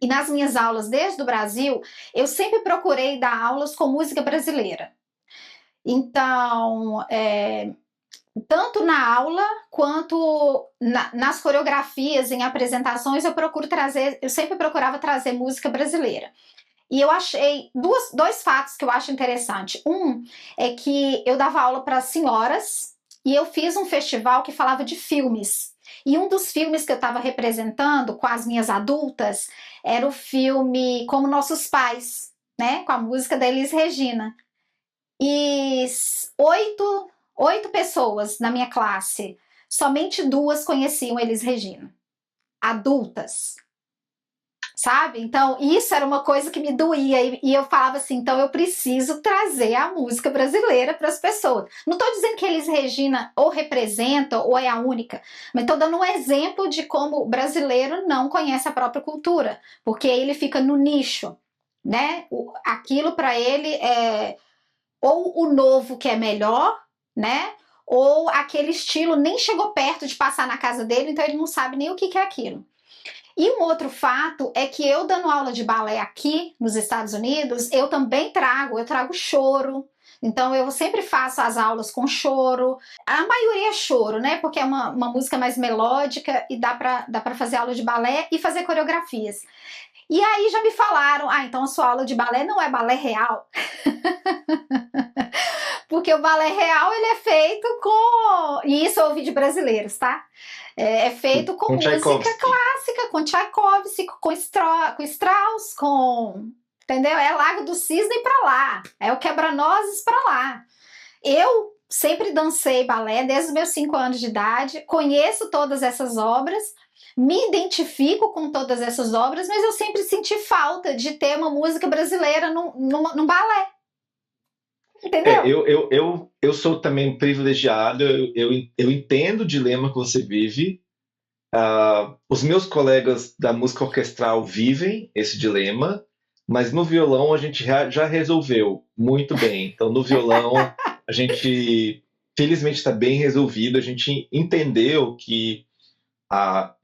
e nas minhas aulas desde o Brasil eu sempre procurei dar aulas com música brasileira. Então tanto na aula quanto nas coreografias, em apresentações, eu sempre procurava trazer música brasileira. E eu achei dois fatos que eu acho interessante. Um é que eu dava aula para senhoras e eu fiz um festival que falava de filmes. E um dos filmes que eu estava representando com as minhas adultas era o filme Como Nossos Pais, né? Com a música da Elis Regina. e oito pessoas na minha classe, somente 2 conheciam Elis Regina, adultas. Sabe? Então, isso era uma coisa que me doía, e eu falava assim, então eu preciso trazer a música brasileira para as pessoas. Não estou dizendo que Elis Regina ou representa ou é a única, mas estou dando um exemplo de como o brasileiro não conhece a própria cultura, porque ele fica no nicho, né? Aquilo para ele é ou o novo que é melhor, né? Ou aquele estilo nem chegou perto de passar na casa dele, então ele não sabe nem o que é aquilo. E um outro fato é que eu dando aula de balé aqui nos Estados Unidos, eu também trago choro. Então eu sempre faço as aulas com choro. A maioria é choro, né? Porque é uma música mais melódica e dá pra fazer aula de balé e fazer coreografias. E aí já me falaram, então a sua aula de balé não é balé real. Porque o balé real, ele é feito com... E isso eu ouvi de brasileiros, tá? É feito com música clássica, com Tchaikovsky, com Strauss, entendeu? É Lago do Cisne pra lá, é o Quebra-Nozes pra lá. Eu sempre dancei balé desde os meus 5 anos de idade, conheço todas essas obras, me identifico com todas essas obras, mas eu sempre senti falta de ter uma música brasileira num balé. Entendeu? Eu sou também privilegiado, eu entendo o dilema que você vive. Os meus colegas da música orquestral vivem esse dilema, mas no violão a gente já resolveu muito bem. Então, no violão, a gente, felizmente, está bem resolvido. A gente entendeu que a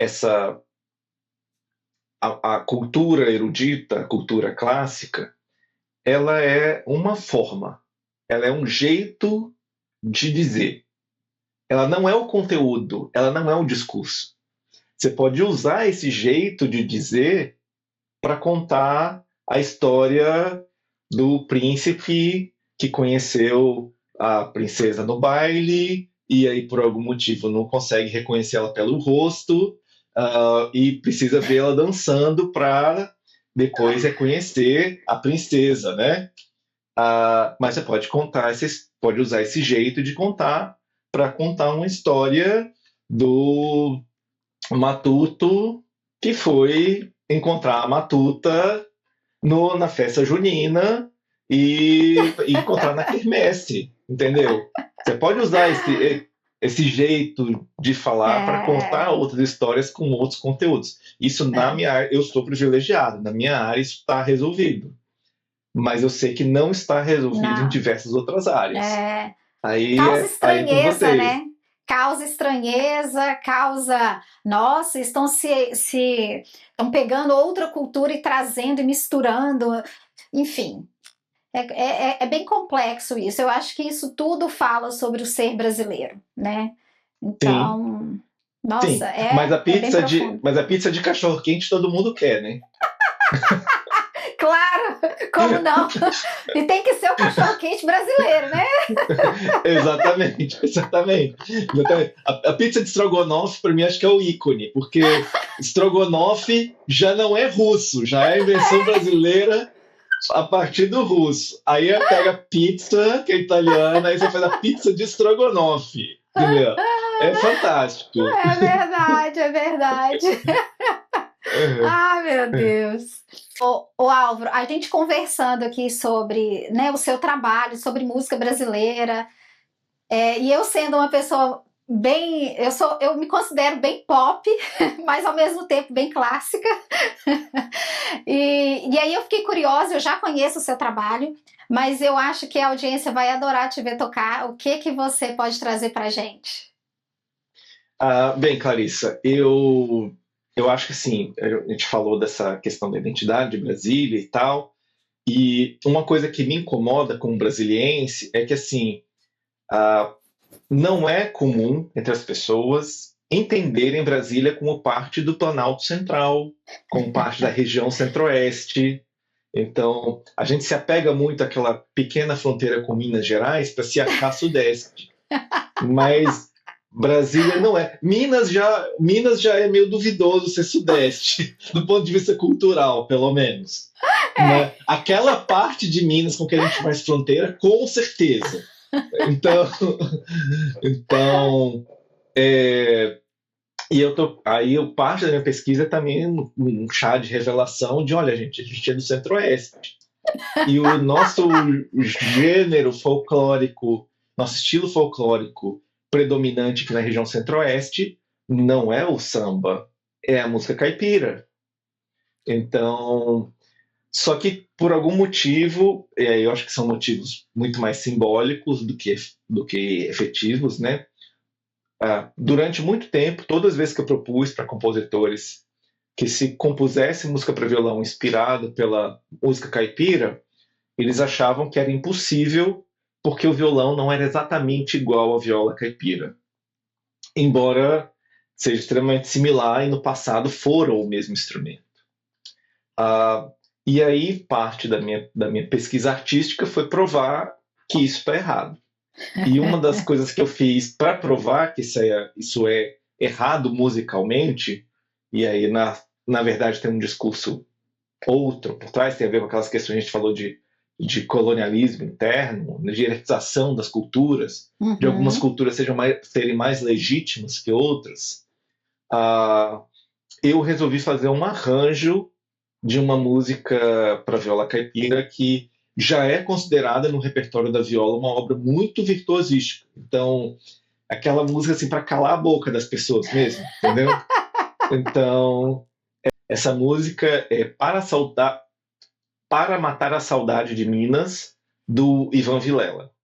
cultura erudita, a cultura clássica, ela é uma forma. Ela é um jeito de dizer. Ela não é o conteúdo, ela não é o discurso. Você pode usar esse jeito de dizer para contar a história do príncipe que conheceu a princesa no baile e aí por algum motivo não consegue reconhecer ela pelo rosto e precisa vê-la dançando para depois reconhecer a princesa, né? Mas você pode usar esse jeito de contar para contar uma história do Matuto que foi encontrar a Matuta na festa junina e encontrar na quermesse, entendeu? Você pode usar esse jeito de falar para contar outras histórias com outros conteúdos. Isso na minha área, eu sou privilegiado, na minha área isso está resolvido. Mas eu sei que não está resolvido em diversas outras áreas. Causa estranheza, né? Causa estranheza, nossa, estão estão pegando outra cultura e trazendo e misturando. Enfim, é bem complexo isso. Eu acho que isso tudo fala sobre o ser brasileiro, né? Então, sim. Nossa, sim. Mas a pizza de cachorro-quente todo mundo quer, né? Claro, como não? E tem que ser o cachorro-quente brasileiro, né? Exatamente. A pizza de estrogonofe, para mim, acho que é o ícone, porque estrogonofe já não é russo, já é invenção brasileira a partir do russo. Aí pega a pizza, que é italiana, aí você faz a pizza de estrogonofe, entendeu? É fantástico. É verdade. Meu Deus. Ô Álvaro, a gente conversando aqui sobre, né, o seu trabalho, sobre música brasileira, e eu sendo uma pessoa bem... Eu me considero bem pop, mas ao mesmo tempo bem clássica. E aí eu fiquei curiosa, eu já conheço o seu trabalho, mas eu acho que a audiência vai adorar te ver tocar. O que você pode trazer pra gente? Bem, Clarissa, eu acho que assim, a gente falou dessa questão da identidade de Brasília e tal, e uma coisa que me incomoda como brasiliense é que assim, não é comum entre as pessoas entenderem Brasília como parte do Planalto Central, como parte da região Centro-Oeste. Então, a gente se apega muito àquela pequena fronteira com Minas Gerais para se achar Sudeste. Mas Brasília não é. Minas já é meio duvidoso ser Sudeste, do ponto de vista cultural, pelo menos. né? Aquela parte de Minas com que a gente faz fronteira, com certeza. Então, então e aí parte da minha pesquisa é também um chá de revelação de, olha, gente, a gente é do Centro-Oeste. E o nosso gênero folclórico, nosso estilo folclórico predominante aqui na região Centro-Oeste não é o samba, é a música caipira. Então, só que por algum motivo, e aí eu acho que são motivos muito mais simbólicos do que efetivos, né? Durante muito tempo, todas as vezes que eu propus para compositores que se compusesse música para violão inspirado pela música caipira, eles achavam que era impossível porque o violão não era exatamente igual à viola caipira. Embora seja extremamente similar e no passado foram o mesmo instrumento. E aí parte da minha pesquisa artística foi provar que isso está errado. E uma das coisas que eu fiz para provar que isso é errado musicalmente, e aí na verdade tem um discurso outro por trás, tem a ver com aquelas questões que a gente falou de colonialismo interno, de hierarquização das culturas, de algumas culturas serem mais legítimas que outras. Eu resolvi fazer um arranjo de uma música para viola caipira que já é considerada no repertório da viola uma obra muito virtuosística. Então, aquela música assim para calar a boca das pessoas mesmo, entendeu? Então, essa música é Para Matar a Saudade de Minas, do Ivan Vilela.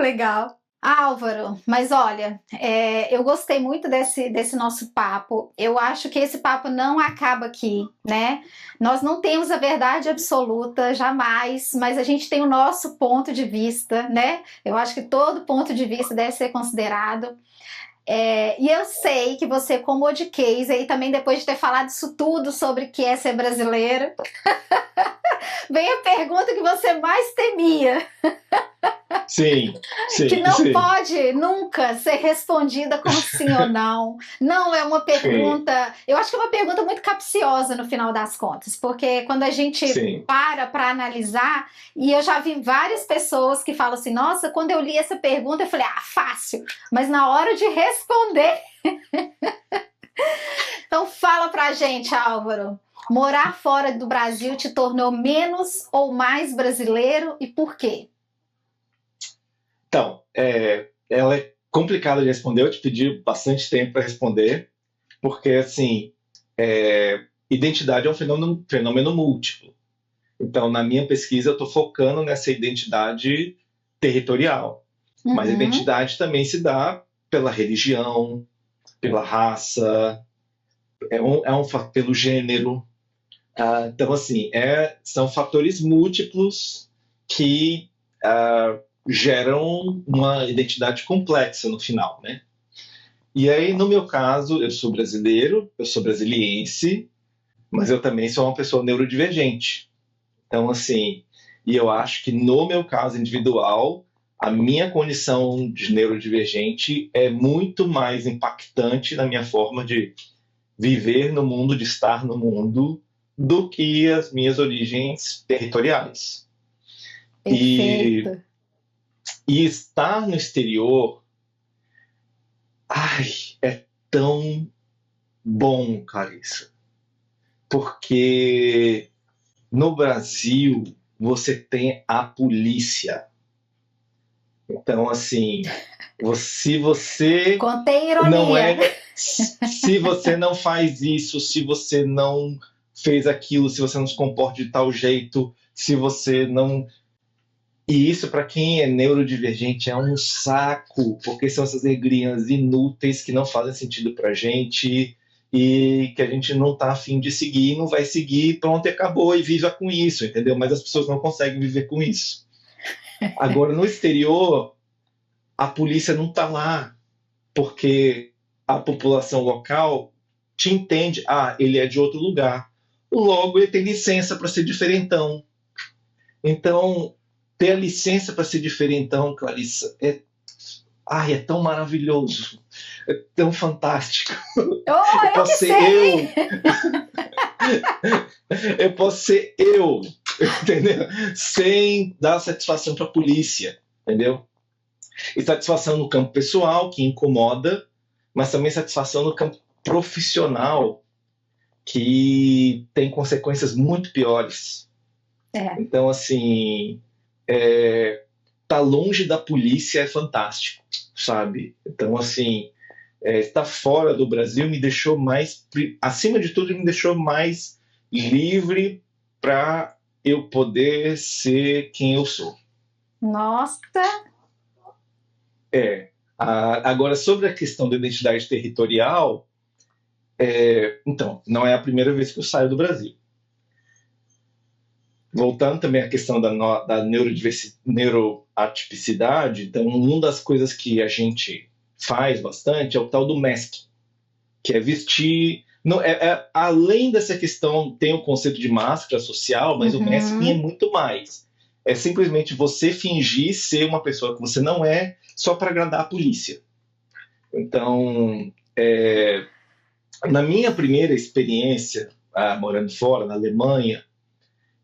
Legal. Álvaro, mas olha, eu gostei muito desse nosso papo. Eu acho que esse papo não acaba aqui, né? Nós não temos a verdade absoluta, jamais, mas a gente tem o nosso ponto de vista, né? Eu acho que todo ponto de vista deve ser considerado. E eu sei que você, como odiquês, aí também depois de ter falado isso tudo sobre o que é ser brasileiro, vem a pergunta que você mais temia. Sim, Que não sim. pode nunca ser respondida com sim ou não. Não é uma pergunta... Sim. Eu acho que é uma pergunta muito capciosa no final das contas, porque quando a gente para analisar, e eu já vi várias pessoas que falam assim, nossa, quando eu li essa pergunta, eu falei, fácil, mas na hora de responder... Então fala pra gente, Álvaro, morar fora do Brasil te tornou menos ou mais brasileiro e por quê? Então, ela é complicada de responder, eu te pedi bastante tempo para responder, porque, assim, identidade é um fenômeno múltiplo. Então, na minha pesquisa, eu estou focando nessa identidade territorial. Uhum. Mas a identidade também se dá pela religião, pela raça, pelo gênero. Então, assim, são fatores múltiplos que... geram uma identidade complexa no final, né? E aí, no meu caso, eu sou brasileiro, eu sou brasiliense, mas eu também sou uma pessoa neurodivergente. Então, assim, e eu acho que no meu caso individual, a minha condição de neurodivergente é muito mais impactante na minha forma de viver no mundo, de estar no mundo, do que as minhas origens territoriais. Perfeito. E estar no exterior, é tão bom, Clarissa. Porque no Brasil você tem a polícia. Então, assim, se você contém ironia. se você não faz isso, se você não fez aquilo, se você não se comporta de tal jeito, se você não... E isso, para quem é neurodivergente, é um saco, porque são essas regrinhas inúteis que não fazem sentido para a gente e que a gente não está afim de seguir, não vai seguir, pronto, e acabou, e viva com isso, entendeu? Mas as pessoas não conseguem viver com isso. Agora, no exterior, a polícia não está lá, porque a população local te entende, ele é de outro lugar. Logo, ele tem licença para ser diferentão. Então... ter a licença para ser diferentão, Clarissa, é tão maravilhoso, é tão fantástico. Eu posso ser eu posso ser eu, entendeu? Sem dar satisfação para a polícia, entendeu? E satisfação no campo pessoal, que incomoda, mas também satisfação no campo profissional, que tem consequências muito piores. Então, assim... tá longe da polícia é fantástico, sabe? Então, assim, estar fora do Brasil me deixou mais, acima de tudo, me deixou mais livre para eu poder ser quem eu sou. Nossa! Agora, sobre a questão da identidade territorial, então, não é a primeira vez que eu saio do Brasil. Voltando também à questão da neuroatipicidade, então uma das coisas que a gente faz bastante é o tal do masking, que é vestir... Não, além dessa questão, tem o conceito de máscara social, mas o masking é muito mais. É simplesmente você fingir ser uma pessoa que você não é, só para agradar a polícia. Então, na minha primeira experiência morando fora, na Alemanha,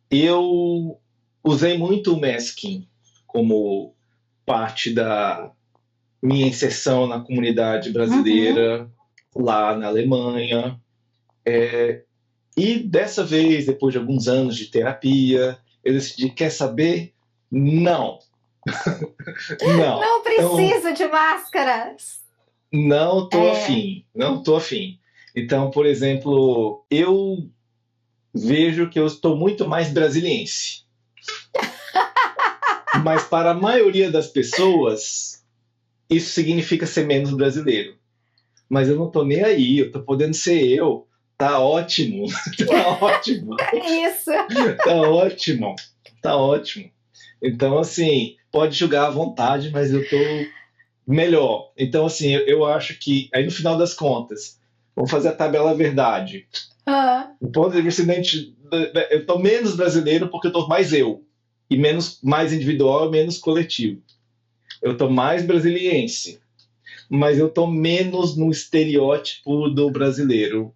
eu usei muito o masking como parte da minha inserção na comunidade brasileira lá na Alemanha. E dessa vez, depois de alguns anos de terapia, eu decidi, quer saber? Não. Não preciso de máscaras. Não estou afim. Então, por exemplo, eu vejo que eu estou muito mais brasiliense. Mas para a maioria das pessoas, isso significa ser menos brasileiro. Mas eu não tô nem aí, eu tô podendo ser eu. Tá ótimo, tá ótimo, Isso. tá ótimo, tá ótimo. Então, assim, pode julgar à vontade, mas eu tô melhor. Então, assim, eu acho que, aí no final das contas, vamos fazer a tabela verdade. Ah, Do ponto de vista, eu tô menos brasileiro porque eu tô mais eu. E mais individual e menos coletivo. Eu tô mais brasiliense. Mas eu tô menos no estereótipo do brasileiro.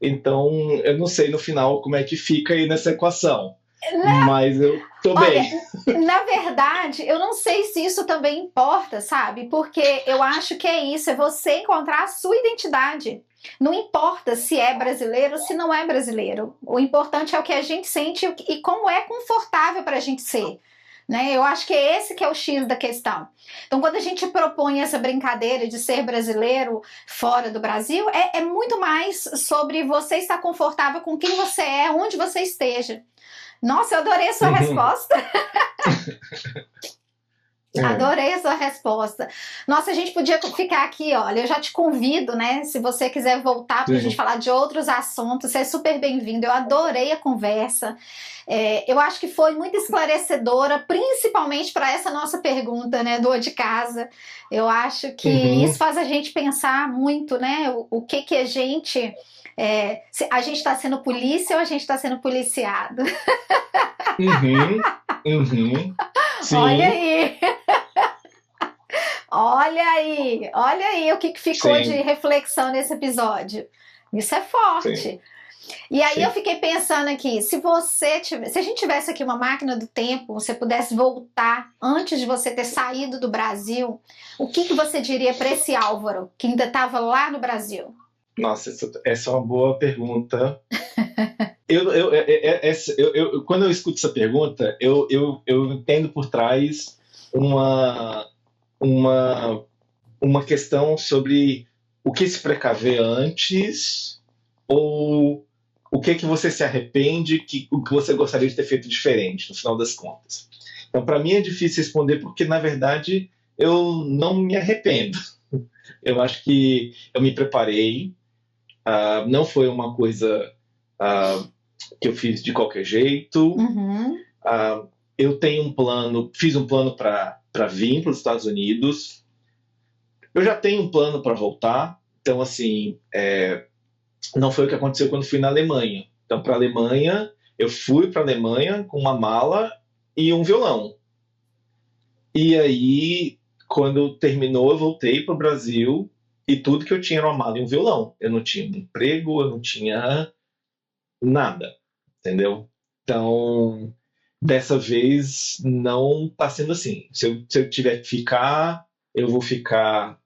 Então, eu não sei no final como é que fica aí nessa equação. Mas eu tô olha, bem. na verdade, eu não sei se isso também importa, sabe? Porque eu acho que é isso, é você encontrar a sua identidade. Não importa se é brasileiro ou se não é brasileiro. O importante é o que a gente sente e como é confortável para a gente ser. Né? Eu acho que é esse que é o X da questão. Então, quando a gente propõe essa brincadeira de ser brasileiro fora do Brasil, é muito mais sobre você estar confortável com quem você é, onde você esteja. Nossa, eu adorei a sua Uhum. resposta. É. Adorei a sua resposta. Nossa, a gente podia ficar aqui, olha, eu já te convido, né? Se você quiser voltar para a gente Sim. falar de outros assuntos, você é super bem-vindo. Eu adorei a conversa. Eu acho que foi muito esclarecedora, principalmente para essa nossa pergunta, né, do de casa. Eu acho que isso Uhum. faz a gente pensar muito, né? O que que a gente. Se a gente está sendo polícia ou a gente está sendo policiado. Uhum. Uhum. Olha Sim. aí! Olha aí o que ficou de Sim. reflexão nesse episódio. Isso é Sim. forte. E aí eu Sim. fiquei pensando aqui, se a gente tivesse aqui uma máquina do tempo, você pudesse voltar antes de você ter saído do Brasil, o que você diria para esse Álvaro que ainda estava lá no Brasil? Nossa, essa é uma boa pergunta. Quando eu escuto essa pergunta, eu entendo por trás uma, uma, uma questão sobre o que se precaver antes ou o que você se arrepende, o que você gostaria de ter feito diferente, no final das contas. Então, para mim é difícil responder porque, na verdade, eu não me arrependo. Eu acho que eu me preparei, não foi uma coisa que eu fiz de qualquer jeito. Uhum. Eu tenho um plano, fiz um plano para vir para os Estados Unidos. Eu já tenho um plano para voltar. Então, assim, não foi o que aconteceu quando fui na Alemanha. Então, para a Alemanha, eu fui para a Alemanha com uma mala e um violão. E aí, quando terminou, eu voltei para o Brasil e tudo que eu tinha era uma mala e um violão. Eu não tinha um emprego, eu não tinha nada, entendeu? Então, dessa vez não está sendo assim. Se eu tiver que ficar, eu vou ficar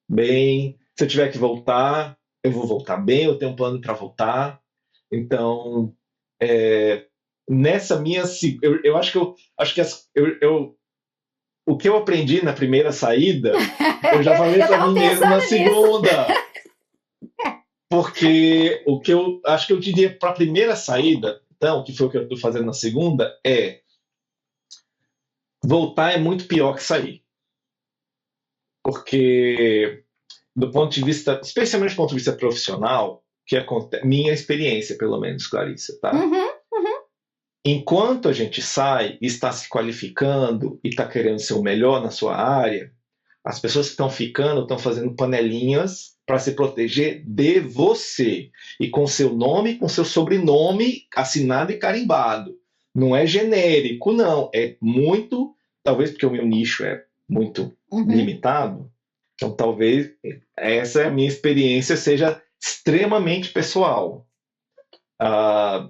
bem. Se eu tiver que voltar, eu vou voltar bem. Eu tenho um plano para voltar. Então, nessa minha, eu acho que o que eu aprendi na primeira saída, eu já falei Eu para estava mim mesmo na pensando nisso. segunda. Porque o que eu acho que eu diria para a primeira saída, então, que foi o que eu estou fazendo na segunda, é voltar é muito pior que sair. Porque, do ponto de vista, especialmente do ponto de vista profissional, que acontece, minha experiência, pelo menos, Clarissa, tá? Uhum, uhum. Enquanto a gente sai e está se qualificando e está querendo ser o melhor na sua área, as pessoas que estão ficando estão fazendo panelinhas para se proteger de você. E com seu nome, com seu sobrenome assinado e carimbado. Não é genérico, não. É muito, talvez porque o meu nicho é muito Uhum. limitado, então talvez essa minha experiência seja extremamente pessoal. Ah,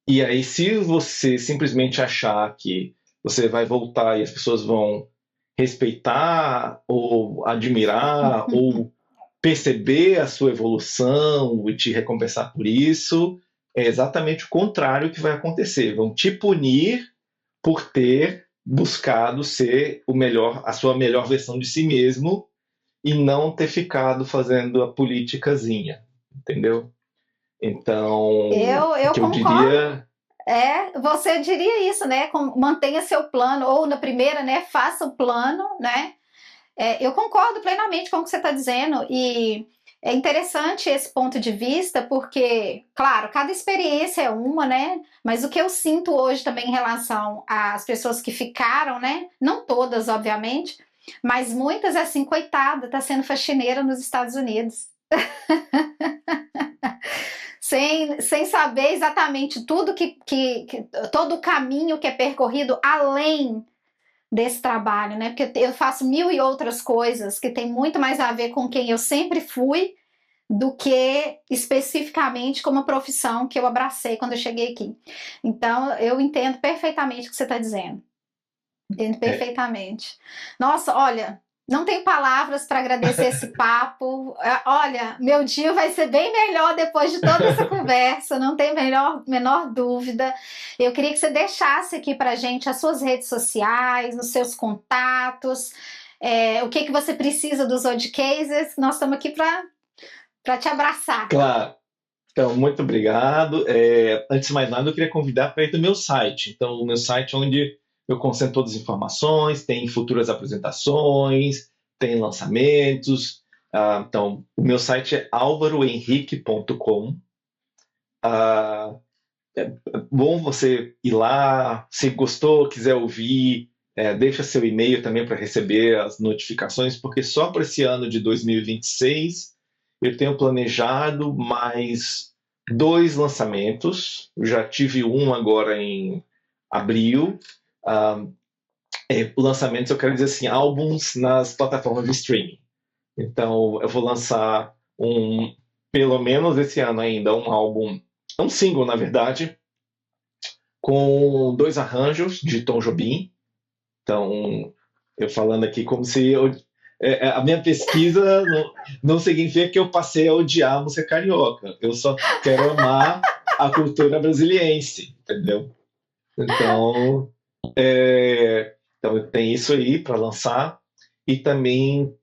e aí, se você simplesmente achar que você vai voltar e as pessoas vão respeitar ou admirar ou perceber a sua evolução e te recompensar por isso, é exatamente o contrário que vai acontecer. Vão te punir por ter buscado ser o melhor, a sua melhor versão de si mesmo e não ter ficado fazendo a politicazinha, entendeu? Então, o Eu que eu concordo. diria. Você diria isso, né? Mantenha seu plano, ou na primeira, né? Faça o plano, né? Eu concordo plenamente com o que você está dizendo, e é interessante esse ponto de vista, porque, claro, cada experiência é uma, né? Mas o que eu sinto hoje também em relação às pessoas que ficaram, né? Não todas, obviamente, mas muitas, assim, coitada, tá sendo faxineira nos Estados Unidos. Sem saber exatamente tudo todo o caminho que é percorrido além desse trabalho, né? Porque eu faço mil e outras coisas que tem muito mais a ver com quem eu sempre fui do que especificamente com uma profissão que eu abracei quando eu cheguei aqui. Então, eu entendo perfeitamente o que você está dizendo. Entendo perfeitamente. Nossa, olha, não tenho palavras para agradecer esse papo. Olha, meu dia vai ser bem melhor depois de toda essa conversa, não tem menor dúvida. Eu queria que você deixasse aqui para a gente as suas redes sociais, os seus contatos, o que você precisa dos Oddcases. Nós estamos aqui para te abraçar. Claro. Então, muito obrigado. Antes de mais nada, eu queria convidar para ir do meu site. Então, o meu site é onde eu concentro todas as informações, tem futuras apresentações, tem lançamentos. Então, o meu site é alvarohenrique.com. É bom você ir lá, se gostou, quiser ouvir, deixa seu e-mail também para receber as notificações, porque só para esse ano de 2026 eu tenho planejado mais 2 lançamentos. Eu já tive um agora em abril. Lançamentos, eu quero dizer assim, álbuns nas plataformas de streaming. Então, eu vou lançar pelo menos esse ano ainda, um álbum, um single, na verdade, com 2 arranjos de Tom Jobim. Então, eu falando aqui como se a minha pesquisa não significa que eu passei a odiar a música carioca. Eu só quero amar a cultura brasiliense, entendeu? Então, tem isso aí para lançar. E também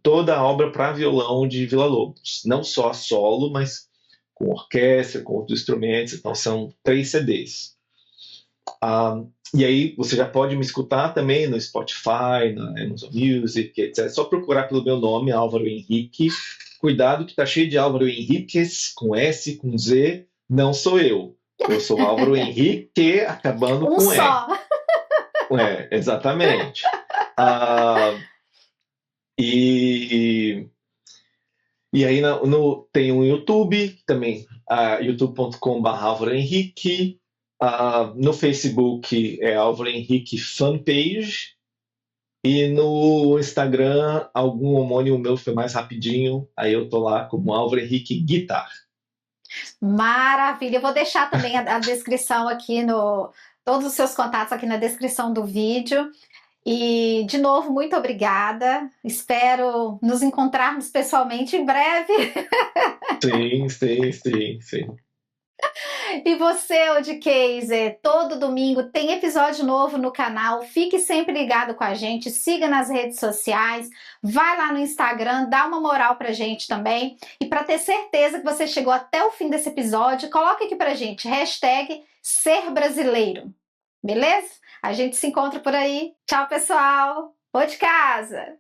toda a obra para violão de Villa-Lobos. Não só solo, mas com orquestra, com outros instrumentos. Então, são 3 CDs. E aí você já pode me escutar também no Spotify, na Amazon Music, etc. É só procurar pelo meu nome, Álvaro Henrique. Cuidado que tá cheio de Álvaro Henriques, com S, com Z. Não sou eu. Eu sou Álvaro Henrique, acabando com só. E. Exatamente. E aí tem um YouTube também, youtube.com/Álvaro Henrique. No Facebook é Álvaro Henrique Fanpage. E no Instagram, algum homônimo meu foi mais rapidinho. Aí eu tô lá como Álvaro Henrique Guitar. Maravilha! Eu vou deixar também a descrição aqui todos os seus contatos aqui na descrição do vídeo. E, de novo, muito obrigada. Espero nos encontrarmos pessoalmente em breve. Sim. E você, Oddcaser, todo domingo tem episódio novo no canal. Fique sempre ligado com a gente, siga nas redes sociais, vai lá no Instagram, dá uma moral pra gente também. E para ter certeza que você chegou até o fim desse episódio, coloque aqui pra gente, #SerBrasileiro. Beleza? A gente se encontra por aí. Tchau, pessoal! Ô de casa!